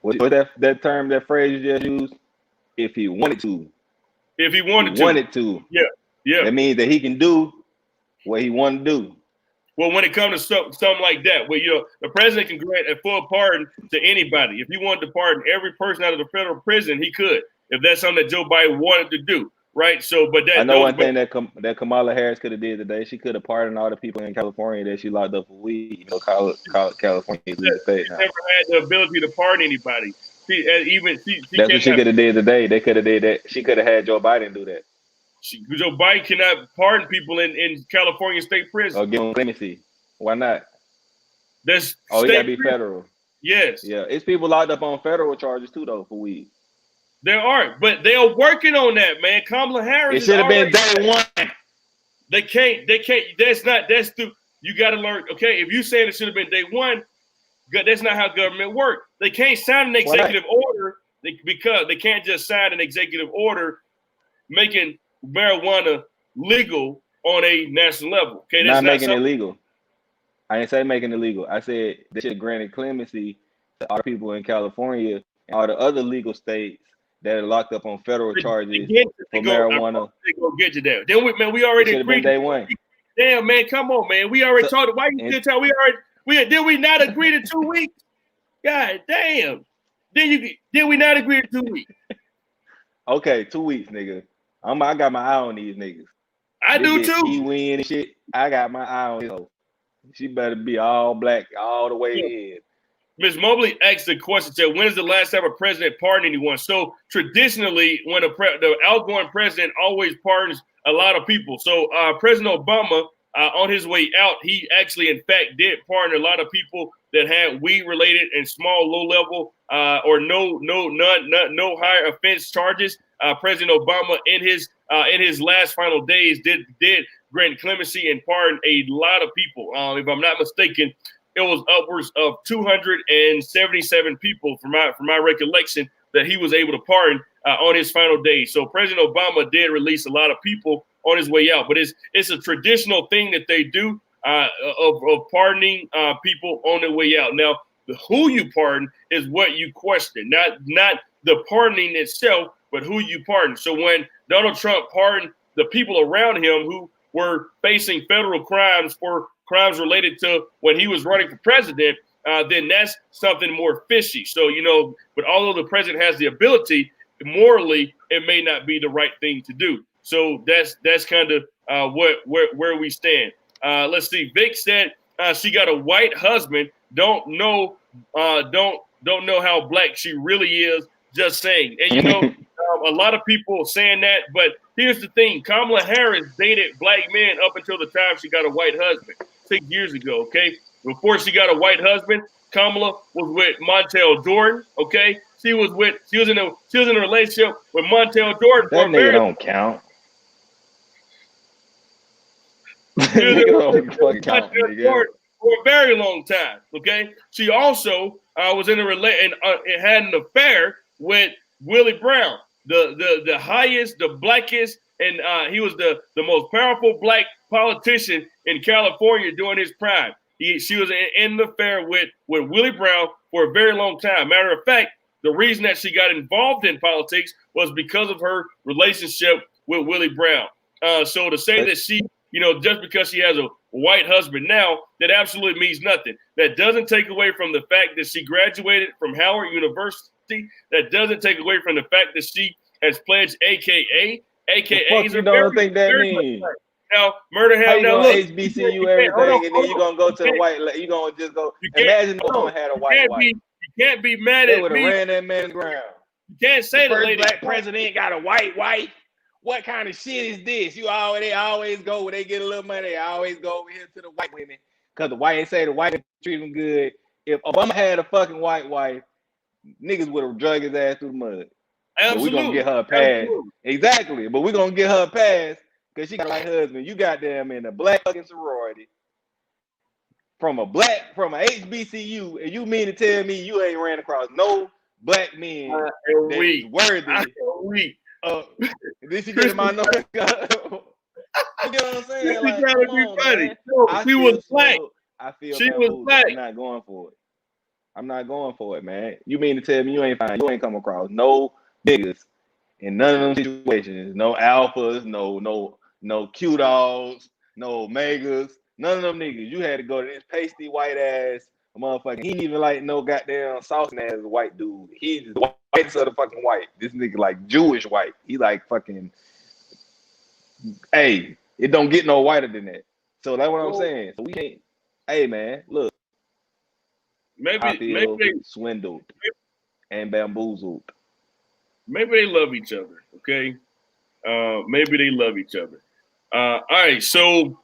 What's that term, that phrase you just used? If he wanted to. If he wanted to. Yeah. Yeah. That means that he can do what he wanted to do. Well, when it comes to something like that, where the president can grant a full pardon to anybody. If he wanted to pardon every person out of the federal prison, he could. If that's something that Joe Biden wanted to do, right? So, but that I know one thing that Kamala Harris could have did today. She could have pardoned all the people in California that she locked up for weed. You know, California is legal state now. Never had the ability to pardon anybody. That's what she could have did today. They could have did that. She could have had Joe Biden do that. Joe Biden cannot pardon people in California state prison. Or give them clemency. Why not? That's it gotta be federal. Yes. Yeah, it's people locked up on federal charges too, though, for weed. There are, but they are working on that, man. Kamala Harris. It should have been day one. They can't. That's you got to learn. Okay, if you saying it should have been day one, that's not how government works. They can't sign an executive order because they can't just sign an executive order making marijuana legal on a national level. Okay, that's not making it legal. I didn't say making it legal. I said they should have granted clemency to all the people in California and all the other legal states that are locked up on federal charges for marijuana. They gonna get you there. Then we already agreed. Day one. Damn, man, come on, man. We already talked. Why you still talking? Did we not agree to 2 weeks? God damn. Did we not agree to 2 weeks? Okay, 2 weeks, nigga. I got my eye on these niggas. I do too. E-win and shit. I got my eye on her. She better be all black all the way in. Ms. Mobley asked the question, said, when is the last time a president pardoned anyone? So traditionally, when the outgoing president always pardons a lot of people. So President Obama, on his way out, he actually, in fact, did pardon a lot of people that had weed-related and small, low-level or no higher offense charges. President Obama in his last final days did grant clemency and pardon a lot of people. If I'm not mistaken, it was upwards of 277 people, from my recollection, that he was able to pardon on his final days. So President Obama did release a lot of people on his way out, but it's a traditional thing that they do of pardoning people on their way out. Now, who you pardon is what you question, not the pardoning itself, but who you pardon. So when Donald Trump pardoned the people around him who were facing federal crimes for crimes related to when he was running for president, then that's something more fishy. So, but although the president has the ability, morally, it may not be the right thing to do. So that's kind of where we stand. Let's see. Vic said she got a white husband. Don't know how black she really is. Just saying. And a lot of people saying that, but here's the thing: Kamala Harris dated black men up until the time she got a white husband 6 years ago. Okay, before she got a white husband, Kamala was with Montel Jordan. Okay, she was in a relationship with Montel Jordan. That nigga don't count. For a very long time. Okay, she also was in a and had an affair with Willie Brown, the highest, the blackest, and he was the most powerful black politician in California during his prime. She was in an affair with Willie Brown for a very long time. Matter of fact, the reason that she got involved in politics was because of her relationship with Willie Brown. So to say that she, just because she has a white husband now, that absolutely means nothing. That doesn't take away from the fact that she graduated from Howard University. That doesn't take away from the fact that she has pledged AKA. AKAs you don't think that means? Now, Murdaham. Now look, HBCU everything, and then you're gonna go to the white. You're gonna just go. Imagine Obama had a white wife. You can't be mad at me. They would have ran that man's ground. You can't say the lady. Black president got a white wife. What kind of shit is this? They always go when they get a little money. They always go over here to the white women because the white say the white treat them good. If Obama had a fucking white wife, niggas would have drug his ass through the mud. Absolutely. But we're gonna get her a pass. Absolutely. Exactly. But we're gonna get her a pass because she got a white husband. You got them in a black fucking sorority from a HBCU, and you mean to tell me you ain't ran across no black men that's worthy? This you get a minority. You know what I'm saying? Like, trying to be funny. She was black. I feel she was black. I'm not going for it. I'm not going for it, man. You mean to tell me you ain't come across no niggas in none of them situations, no alphas, no Q dogs, no megas, none of them niggas. You had to go to this pasty white ass motherfucker. He ain't even like no goddamn saucing ass white dude. He's the whitest of the fucking white. This nigga like Jewish white. He like fucking. Hey, it don't get no whiter than that. So that's what I'm saying. So we can't. Hey man, look. Maybe they swindled and bamboozled. Maybe they love each other. Okay. Maybe they love each other. All right. So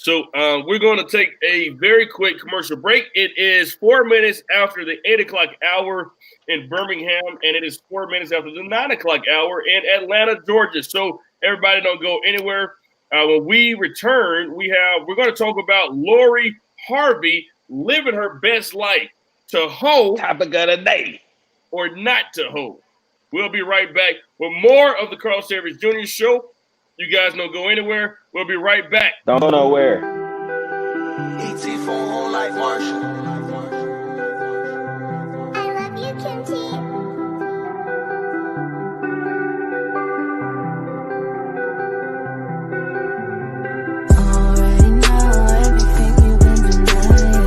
we're going to take a very quick commercial break. It is 4 minutes after the 8 o'clock hour in Birmingham, and it is 4 minutes after the 9 o'clock hour in Atlanta, Georgia. So everybody don't go anywhere. When we return, we're going to talk about Lori Harvey living her best life to hold topic of the day or not to hold. We'll be right back with more of the Carlos Chaverst Jr. show. You guys don't go anywhere. We'll be right back. Don't go nowhere. ET phone home like Marshall. I love you, Kimchi. Already know everything you've been denying.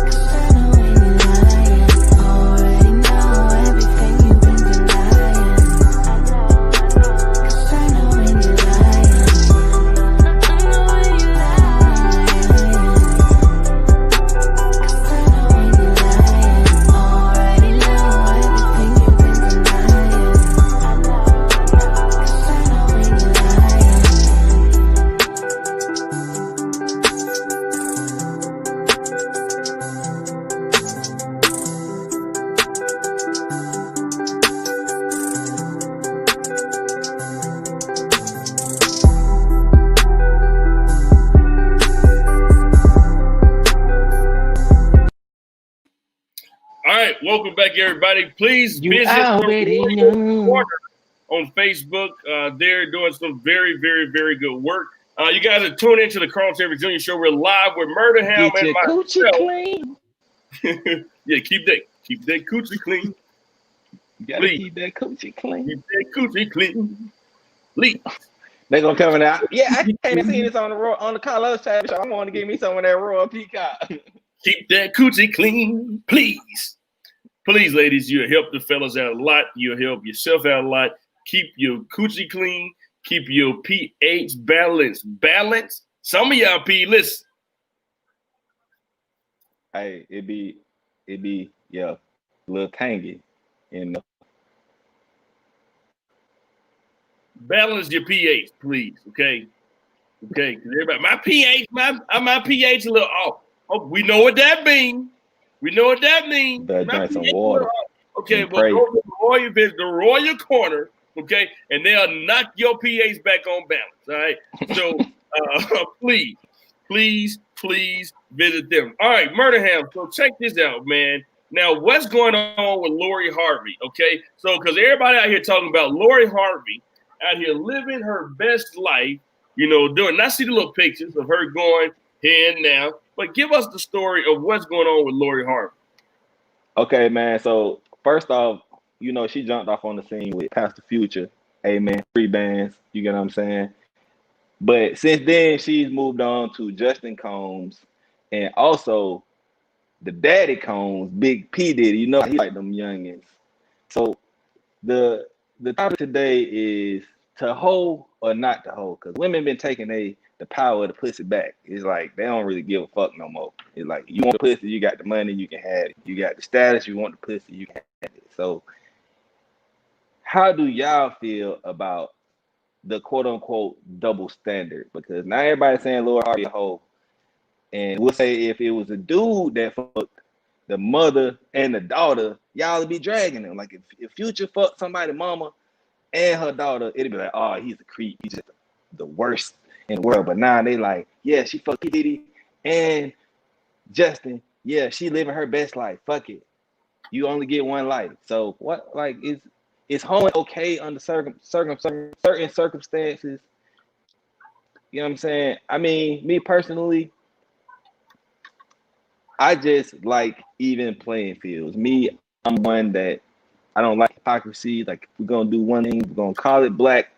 'Cause I know when you're lying. Already know everything you've been denying. I know. 'Cause I know when you're lying. I know when you're lying. right, welcome back, everybody. Please visit know. on Facebook. They're doing some very, very, very good work. You guys are tuning into the Carlos Chaverst Jr. Show. We're live with Murdaham Get and your coochie clean. Yeah, keep that coochie clean. You gotta keep that coochie clean. Keep that coochie clean. Please. They're gonna come in out. Yeah, I came and seen this on the Carlos Chaverst Show. I want to give me some of that Royal Peacock. Keep that coochie clean, please. Please, ladies, you'll help the fellas out a lot. You'll help yourself out a lot. Keep your coochie clean. Keep your pH balanced. Some of y'all pee, listen. Hey, it be a little tangy, Balance your pH, please. Okay. Everybody, my pH a little off. Oh, we know what that means. Better drink some water. Okay, well, go to the Royal Corner. Okay, and they'll knock your pH back on balance. All right. So please visit them. All right, Murdaham. So check this out, man. Now, what's going on with Lori Harvey? Okay, so because everybody out here talking about Lori Harvey out here living her best life, doing. I see the little pictures of her going here and now, but give us the story of what's going on with Lori Harvey. Okay, man. So first off, she jumped off on the scene with Pastor Future, Amen, 3 bands. You get what I'm saying? But since then, she's moved on to Justin Combs and also the Daddy Combs, Big P Diddy. He like them youngins. So the topic today is to hold or not to hold, because women been taking the power of the pussy back. It's like they don't really give a fuck no more. It's like you want the pussy, you got the money, you can have it. You got the status, you want the pussy, you can have it. So how do y'all feel about the quote unquote double standard? Because now everybody's saying Lori Harvey a hoe. And we'll say if it was a dude that fucked the mother and the daughter, y'all would be dragging him. Like if Future fucked somebody, mama and her daughter, it'd be like, oh, he's a creep. He's just the worst in the world. But now they like, yeah, she fucked P. Diddy and Justin. Yeah, she living her best life. Fuck it. You only get one life. So what, like, is hoeing okay under certain circumstances? You know what I'm saying? I mean, me personally, I just like even playing fields. Me, I'm one that I don't like hypocrisy. Like, if we're gonna do one thing, we're gonna call it black.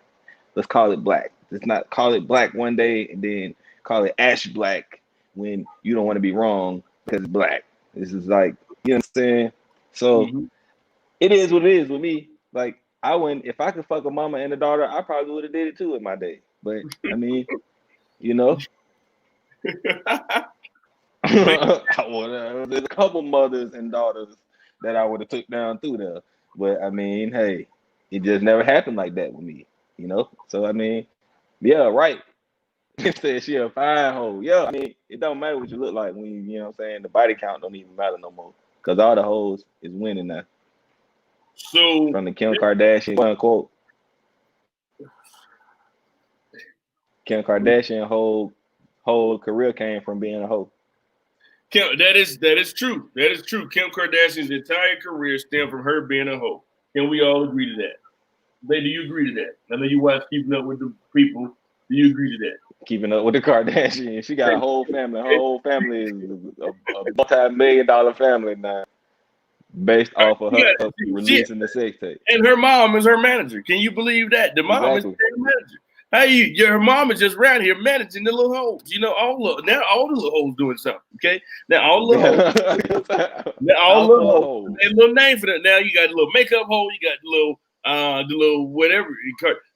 Let's call it black. Let's not call it black one day and then call it ash black when you don't want to be wrong because it's black. This is like, you know what I'm saying? So It is what it is with me. Like, I wouldn't, if I could fuck a mama and a daughter, I probably would have did it too in my day. But I mean, there's a couple mothers and daughters that I would have took down through there. But I mean, hey, it just never happened like that with me, So I mean, yeah, right. It says she a fine hoe. Yeah, I mean, it don't matter what you look like when you know what I'm saying? The body count don't even matter no more. Because all the hoes is winning now. So from the Kim Kardashian, quote unquote. Kim Kardashian whole career came from being a hoe. That is true. That is true. Kim Kardashian's entire career stemmed from her being a hoe. Can we all agree to that? Do you agree to that? I know you watch Keeping Up with the People. Do you agree to that? Keeping Up with the Kardashians. She got a whole family. Her whole family is a multi-million-dollar family now, based off of her releasing the sex tape. And her mom is her manager. Can you believe that? The mom is her manager. Hey, your mom is just around here managing the little hoes. All the little hoes doing something. Okay, now all the little hoes, a little name for that. Now you got the little makeup hole. You got the little whatever,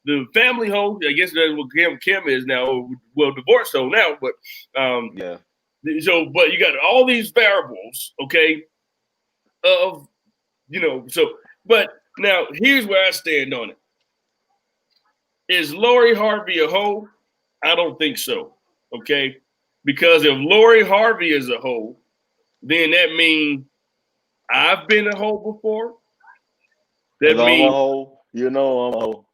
the family hole. I guess that's what Kim is now. Well, divorced hole now, but yeah. So, but you got all these variables. Okay, So, but now here's where I stand on it. Is Lori Harvey a hoe? I don't think so. Okay, because if Lori Harvey is a hoe, then that means I've been a hoe before. That means I'm a hoe. I'm a hoe.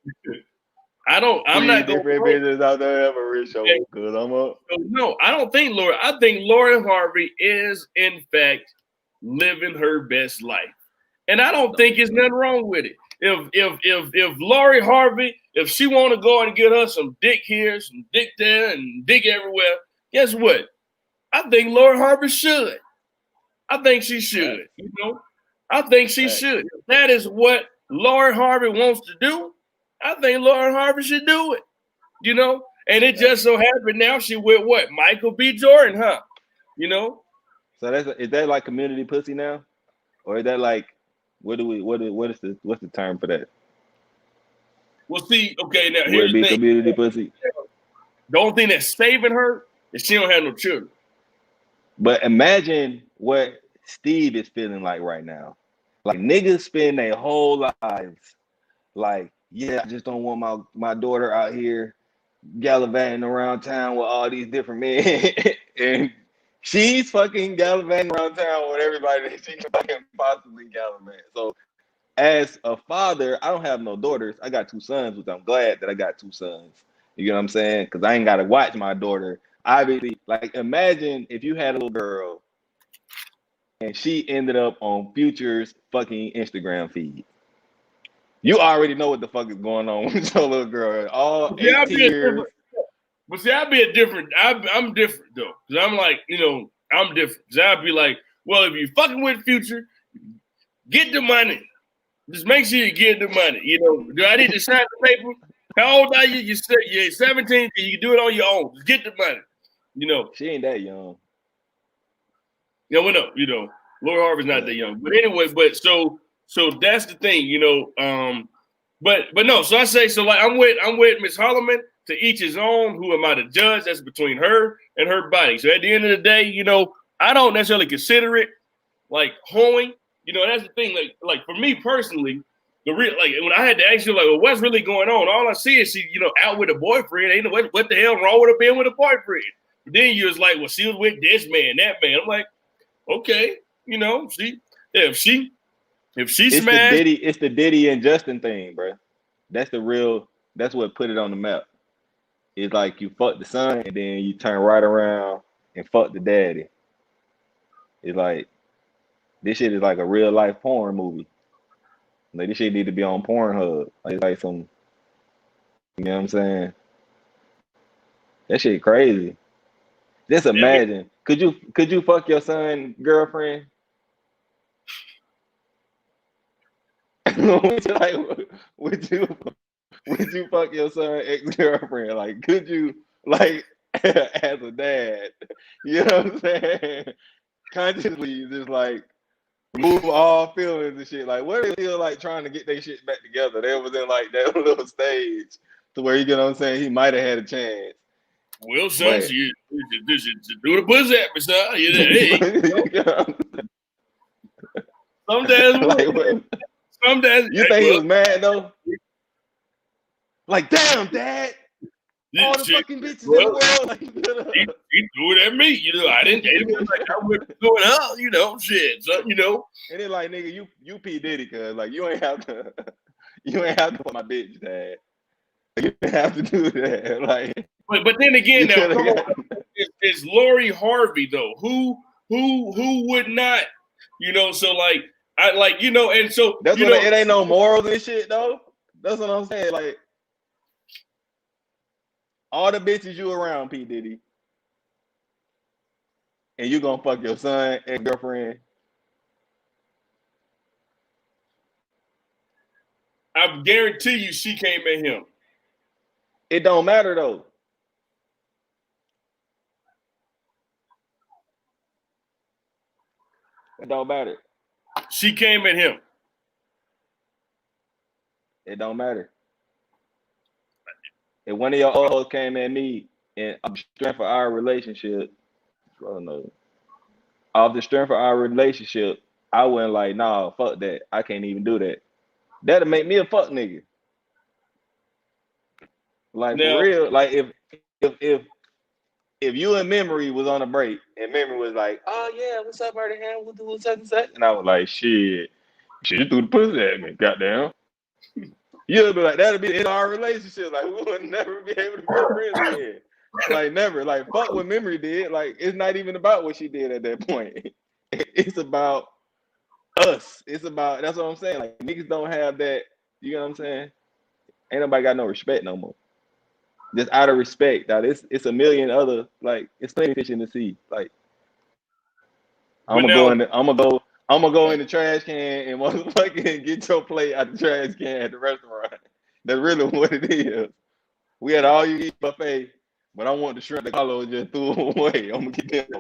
I'm not going different business out there ever rich hoe because I'm a. No, I don't think Lori. I think Lori Harvey is in fact living her best life. And I don't think there's nothing wrong with it. If Lori Harvey, if she want to go and get her some dick here, some dick there, and dick everywhere, guess what? I think Lori Harvey should. I think she should. You know, I think she should. If that is what Lori Harvey wants to do, I think Lori Harvey should do it. You know, and it just so happened now she with what? Michael B. Jordan, huh? You know. So is that like community pussy now, or is that like what's the term for that? Well, see, okay, now Would here's it be the thing. community pussy? The only thing that's saving her is she don't have no children. But imagine what Steve is feeling like right now. Like niggas spend their whole lives like, yeah, I just don't want my daughter out here gallivanting around town with all these different men. And she's fucking gallivanting around town with everybody that she can fucking possibly gallivant. So as a father, I don't have no daughters. I got 2 sons, which I'm glad that I got 2 sons. You know what I'm saying? Because I ain't got to watch my daughter. Obviously, like imagine if you had a little girl and she ended up on Future's fucking Instagram feed. You already know what the fuck is going on with your little girl. All 18 years. But see, I'd be a different. I'm different though, because I'm like, you know, I'm different. Because I'd be like, well, if you fucking with Future, get the money. Just make sure you get the money. You know, do I need to sign the paper? How old are you? You're 17. You can do it on your own. Just get the money. You know, she ain't that young. Yeah, well, no, you know, Lori Harvey's not that young. But anyway, so that's the thing, you know. But no, so I say, so like I'm with Miss Holloman, to each his own. Who am I to judge? That's between her and her body. So at the end of the day, you know, I don't necessarily consider it like hoeing. You know, that's the thing. Like for me personally, the real like when I had to ask you like, well, what's really going on? All I see is she, you know, out with a boyfriend. Ain't no what the hell wrong with her being with a boyfriend? But then you was like, well, she was with this man, that man. I'm like, okay, you know, if she smashed, it's the Diddy and Justin thing, bro. That's what put it on the map. It's like you fuck the son and then you turn right around and fuck the daddy. It's like this shit is like a real life porn movie. Like this shit need to be on Pornhub. Like some, you know what I'm saying? That shit crazy. Just imagine. Could you fuck your son girlfriend? would you fuck your son ex-girlfriend? Like, could you, like, as a dad, you know what I'm saying? Consciously just like remove all feelings and shit. Like, what do they feel like trying to get their shit back together? They was in like that little stage to where, you know what I'm saying, he might have had a chance. Well, son, you do the pussy at me, son. You know, sometimes you think he was mad though? Like, damn, Dad, all the fucking bitches in the world. Like, he threw it at me. You know, I didn't. It was like I wasn't going out. You know, shit. So you know. And then like, nigga, you P Diddy, cause like you ain't have to fuck my bitch, Dad. You didn't have to do that. Like. But then again, now come on, it's Lori Harvey though. Who would not, you know? So like I like, you know, and so that's you what know, it ain't no morals and shit though. That's what I'm saying. Like all the bitches you around, P Diddy, and you gonna fuck your son and girlfriend. I guarantee you, she came at him. It don't matter though. It don't matter. She came at him. It don't matter. If one of your old hoes came at me and off the strength of our relationship, off the strength of our relationship, I wouldn't like, nah, fuck that. I can't even do that. That'll make me a fuck nigga. Like now, for real, like if you and Memory was on a break and Memory was like, oh yeah, what's up, Murdaham? We'll do such and such. And I was like, shit, you threw the pussy at me, goddamn. You'll be like, that'll be in our relationship. Like, we would never be able to be friends again. Like, never. Like, fuck what Memory did. Like, it's not even about what she did at that point. It's about us. It's about, that's what I'm saying. Like niggas don't have that. You know what I'm saying? Ain't nobody got no respect no more. Just out of respect, dog. It's a million other, like, it's plenty of fish in the sea. Like, I'm gonna go in the trash can and motherfucking get your plate out the trash can at the restaurant. That's really what it is. We had all you eat buffet, but I want the shrimp that Carlos just threw away. I'm gonna get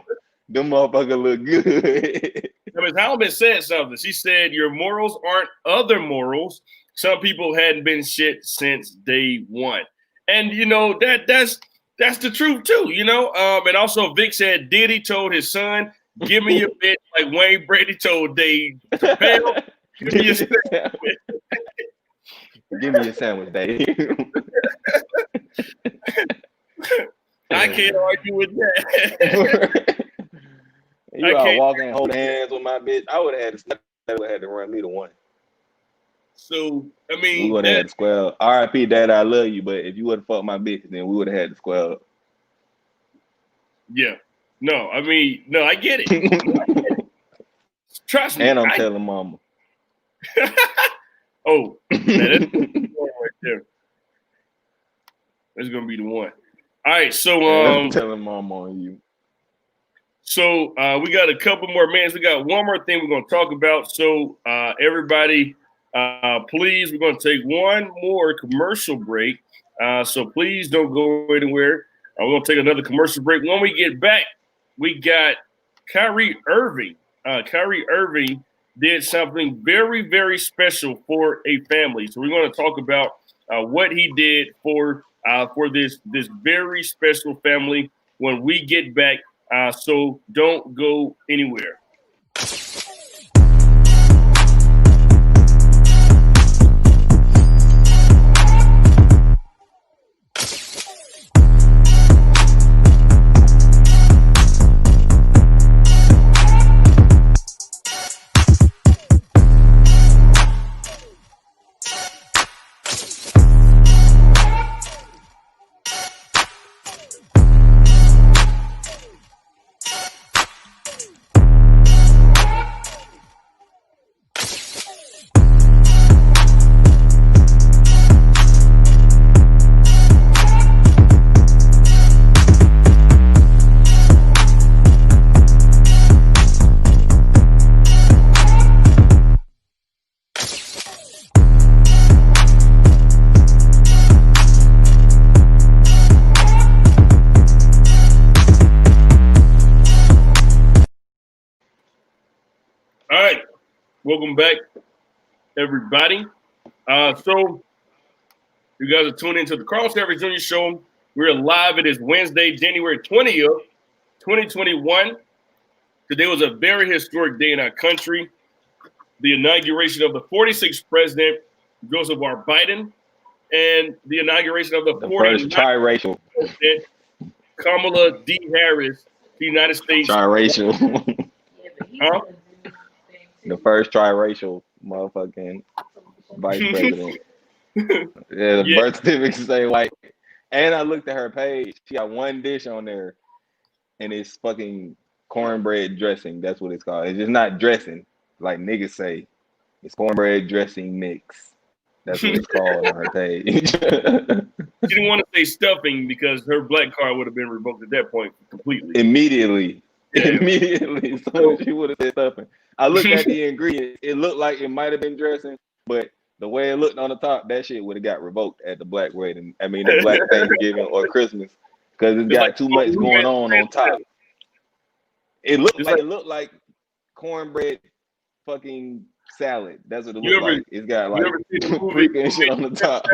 them motherfuckers look good. Ms. Halman said something. She said your morals aren't other morals. Some people hadn't been shit since day one. And you know, that's the truth too, you know. And also Vic said Diddy told his son, give me your bitch, like Wayne Brady told Dave Chappelle, give me your sandwich. Give me your sandwich, Dave. I can't argue with that. You out walking and holding hands with my bitch. I would have had to run me the one. So I mean, we would have had to square up. R.I.P. Dad, I love you, but if you would have fucked my bitch, then we would have had to square up. Yeah. No, I mean, no, I get it. Trust me. And I'm telling mama. Oh, man, that's the one right there. That's gonna be the one. All right, so I'm telling mama on you. So we got a couple more minutes. We got one more thing we're gonna talk about. So everybody, please, we're gonna take one more commercial break. So please don't go anywhere. We're gonna take another commercial break. When we get back, we got Kyrie Irving. Kyrie Irving did something very, very special for a family. So we're going to talk about what he did for this very special family when we get back. So don't go anywhere. Welcome back, everybody. So you guys are tuning into the Carlos Chaverst Jr. Show. We're live. It is Wednesday, January 20th, 2021. Today was a very historic day in our country. The inauguration of the 46th president, Joseph R. Biden, and the inauguration of the 49th triracial president, Kamala D. Harris, the United States. Triracial. Huh? The first triracial motherfucking vice president. The birth certificate say white. And I looked at her page. She got one dish on there, and it's fucking cornbread dressing. That's what it's called. It's just not dressing, like niggas say. It's cornbread dressing mix. That's what it's called on her page. She didn't want to say stuffing because her black card would have been revoked at that point completely. Immediately. So she would have said stuffing. I looked at the ingredients. It looked like it might have been dressing, but the way it looked on the top, that shit would have got revoked at the black wedding. I mean, the black Thanksgiving or Christmas, because it's got too much going on top. It looked like cornbread fucking salad. That's what it looked like. It's got like freaking shit on the top.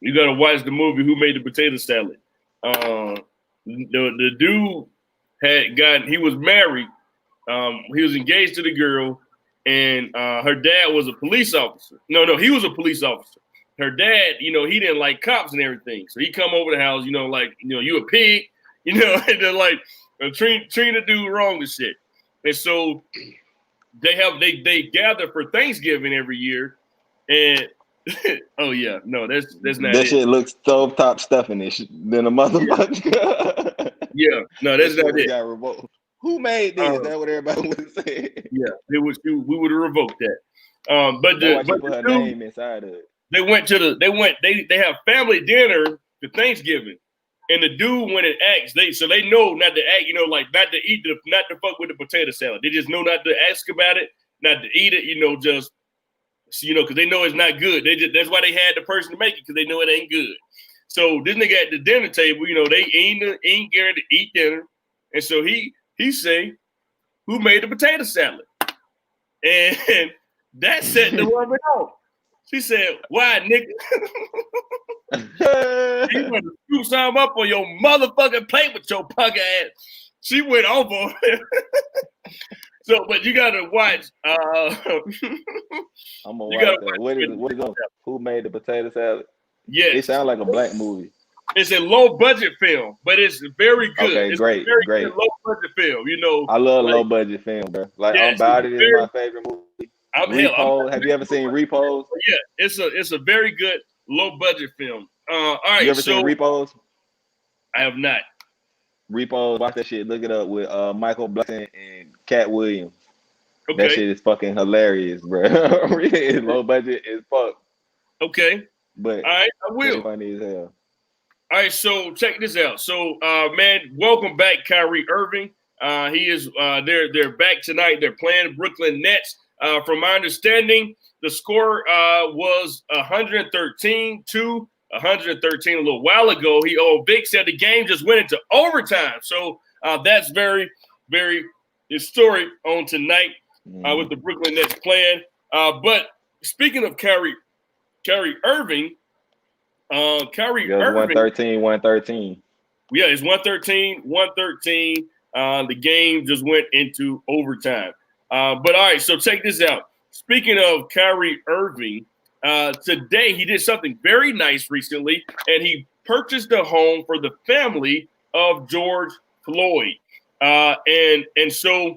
You gotta watch the movie Who Made the Potato Salad. The dude he was married. He was engaged to the girl, and her dad was a police officer. No, he was a police officer. Her dad, he didn't like cops and everything. So he come over the house, you a pig, and they're like, treating the dude wrong and shit. And so they gather for Thanksgiving every year, and oh yeah, no, that's not that it. shit looks stovetop stuffing than a motherfucker. Yeah, no, that's not it. Got revoked. Who made this? That's what everybody would say. Yeah, we would have revoked that. But put her name inside of it. They have family dinner for Thanksgiving, and the dude went and asked. They know not to act, like not to fuck with the potato salad. They just know not to ask about it, not to eat it, just because they know it's not good. That's why they had the person to make it, because they know it ain't good. So this nigga at the dinner table, they ain't geared to eat dinner, and so he say, "Who made the potato salad?" And that set the woman off. She said, "Why, nigga? You want to scoop something up on your motherfucking plate with your punk ass?" She went off on it. So, but you gotta watch. I'm gonna watch that. What is it? Who made the potato salad? Yeah, it sounds like a black movie. It's a low budget film, but it's very good. Okay, it's great. Good low budget film. I love low budget film, bro. Like About It is my favorite movie. Have you ever seen Repos? Yeah, it's a very good low budget film. All right, you ever seen Repos? I have not. Repos, watch that shit. Look it up with Michael Blackson and Cat Williams. Okay. That shit is fucking hilarious, bro. It's low budget as fuck. Okay. But all right, I will. Funny as hell. All right, so check this out. So, man, welcome back, Kyrie Irving. He is. They're back tonight. They're playing Brooklyn Nets. From my understanding, the score was 113 to 113 a little while ago. Vic said the game just went into overtime. So that's very, very historic on tonight with the Brooklyn Nets playing. But speaking of Kyrie Irving. Kyrie Irving. 113. Yeah, it's 113. The game just went into overtime. But all right, so check this out. Speaking of Kyrie Irving, today he did something very nice recently, and he purchased a home for the family of George Floyd. And so,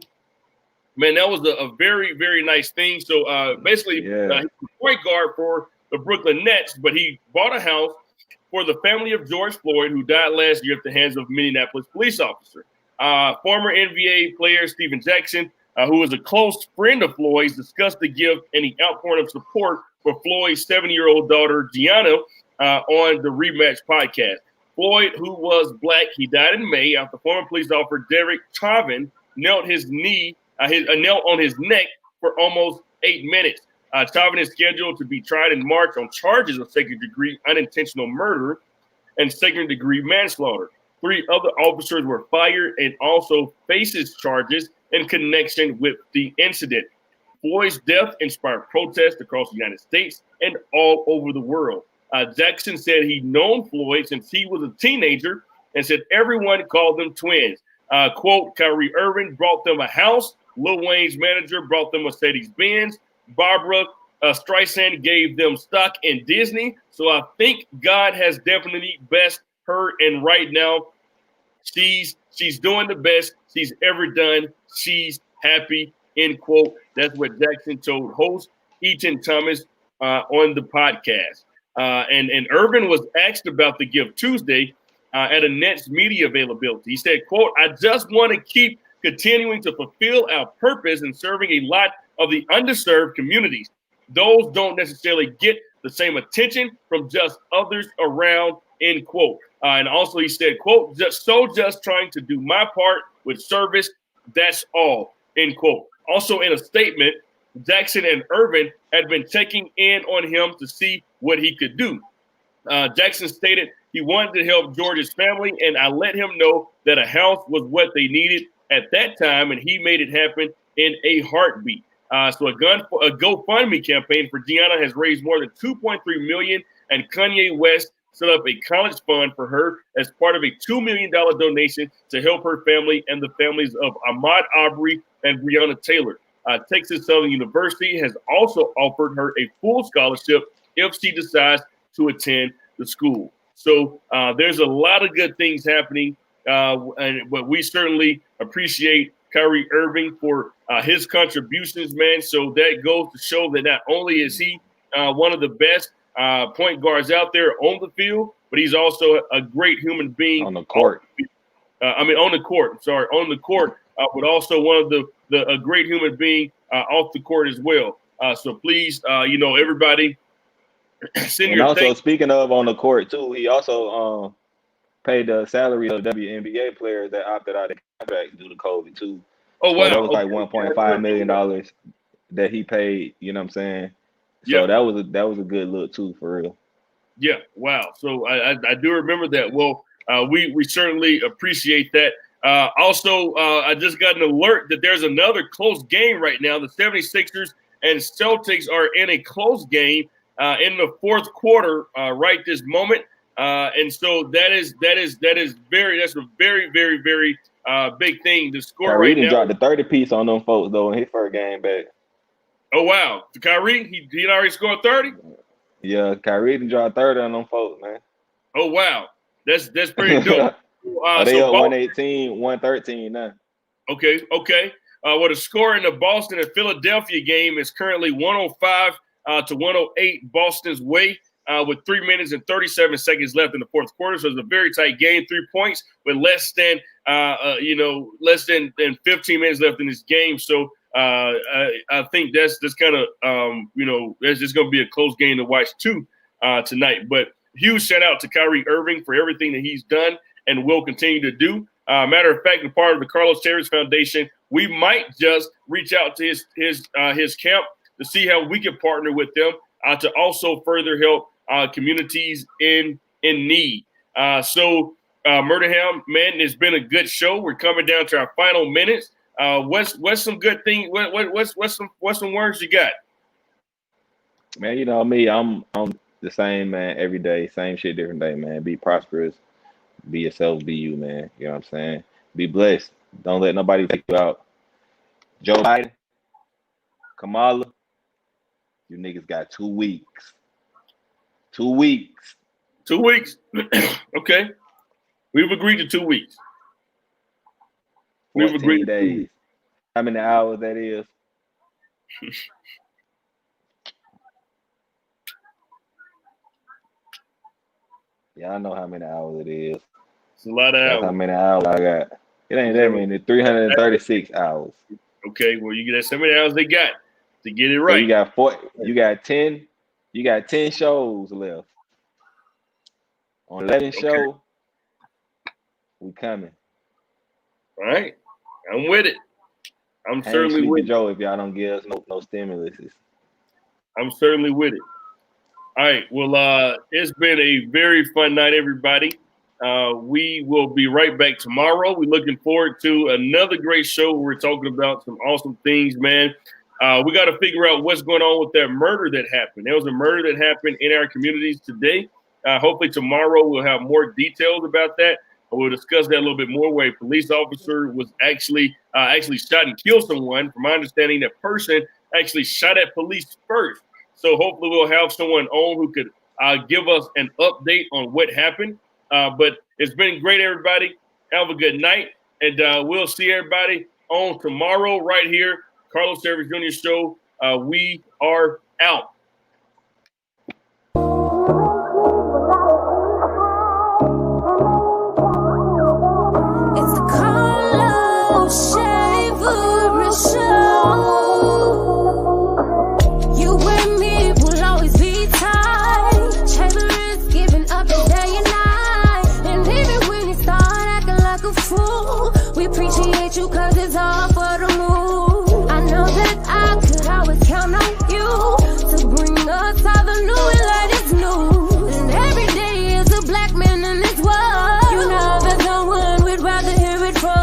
man, that was a very, very nice thing. So basically, he's a point guard for the Brooklyn Nets, but he bought a house for the family of George Floyd, who died last year at the hands of a Minneapolis police officer. Former NBA player Stephen Jackson, who was a close friend of Floyd's, discussed the gift and the outpouring of support for Floyd's 7-year-old daughter, Gianna, on the Rematch podcast. Floyd, who was black, he died in May after former police officer Derek Chauvin knelt on his neck for almost 8 minutes. Chauvin is scheduled to be tried in March on charges of second-degree unintentional murder and second-degree manslaughter. 3 other officers were fired and also faces charges in connection with the incident. Floyd's death inspired protests across the United States and all over the world. Jackson said he'd known Floyd since he was a teenager and said everyone called them twins. Quote, Kyrie Irving brought them a house. Lil Wayne's manager brought them a Mercedes-Benz. Barbara Streisand gave them stock in Disney. So I think God has definitely blessed her. And right now, she's doing the best she's ever done. She's happy, end quote. That's what Jackson told host Eaton Thomas on the podcast. And Irvin was asked about the gift Tuesday at a Nets media availability. He said, quote, I just want to keep continuing to fulfill our purpose in serving a lot of the underserved communities. Those don't necessarily get the same attention from just others around, end quote. And also he said, quote, just trying to do my part with service. That's all, end quote. Also in a statement, Jackson and Irvin had been checking in on him to see what he could do. Jackson stated he wanted to help George's family, and I let him know that a house was what they needed at that time, and he made it happen in a heartbeat. So a GoFundMe campaign for Gianna has raised more than $2.3 million, and Kanye West set up a college fund for her as part of a $2 million donation to help her family and the families of Ahmaud Arbery and Breonna Taylor. Texas Southern University has also offered her a full scholarship if she decides to attend the school. So there's a lot of good things happening, but we certainly appreciate Kyrie Irving for his contributions, man. So that goes to show that not only is he one of the best point guards out there on the field, but he's also a great human being on the court. On the court. but also one of a great human being off the court as well. So please, everybody, send and your also thanks. Speaking of on the court too, he also paid the salary of WNBA players that opted out of contract due to COVID too. Oh wow, so that was like $1.5 million that he paid. You know what I'm saying? So that was a good look too, for real. Yeah, wow. So I do remember that. Well, we certainly appreciate that. Also, I just got an alert that there's another close game right now. The 76ers and Celtics are in a close game in the fourth quarter right this moment. And so that's a very, very, very big thing to score Kyrie right now. dropped the 30 piece on them folks though in his first game back. Oh wow, Kyrie, he already scored 30. Yeah, Kyrie dropped 30 on them folks, man. Oh wow, that's pretty dope. They up 118, 113 now. Okay. Well, the score in the Boston and Philadelphia game is currently 105 to 108 Boston's way. With 3 minutes and 37 seconds left in the fourth quarter. So it's a very tight game, 3 points with less than 15 minutes left in this game. So I think that's kind of, that's just going to be a close game to watch too tonight. But huge shout out to Kyrie Irving for everything that he's done and will continue to do. Matter of fact, a part of the Carlos Chaverst Foundation, we might just reach out to his camp to see how we can partner with them to also further help communities in need. So Murdaham, man, it's been a good show. We're coming down to our final minutes. What's some good thing? What's some words you got? Man, you know me, I'm the same, man, every day, same shit, different day, man. Be prosperous, be yourself, be you, man. You know what I'm saying? Be blessed. Don't let nobody take you out. Joe Biden, Kamala, you niggas got 2 weeks. 2 weeks. 2 weeks. Okay. We've agreed to 2 weeks. We've agreed days. How many hours that is? Yeah, I know how many hours it is. It's a lot of hours. That's how many hours I got. It ain't that many. 336 hours. Okay, well, you get that. How many hours they got to get it right? So you got 10. You got 10 shows left. On 11 show, we coming. All right, I'm with it. I'm certainly with Joe if y'all don't give us no stimuluses. I'm certainly with it. All right, well, it's been a very fun night, everybody. We will be right back tomorrow. We're looking forward to another great show where we're talking about some awesome things, man. We got to figure out what's going on with that murder that happened. There was a murder that happened in our communities today. Hopefully tomorrow we'll have more details about that. We'll discuss that a little bit more, where a police officer was actually shot and killed someone. From my understanding, that person actually shot at police first. So hopefully we'll have someone on who could give us an update on what happened. But it's been great, everybody. Have a good night. And we'll see everybody on tomorrow right here. Carlos Chaverst Jr. Show. We are out. It's the Carlos Chaverst Show. You and me will always be tight. Chaverst giving up his day and night. And even when you start acting like a fool, we appreciate you 'cause it's all for the move. I know that I could always count on you to bring us all the new and latest news. And every day is a black man in this world. You know there's no one we'd rather hear it from.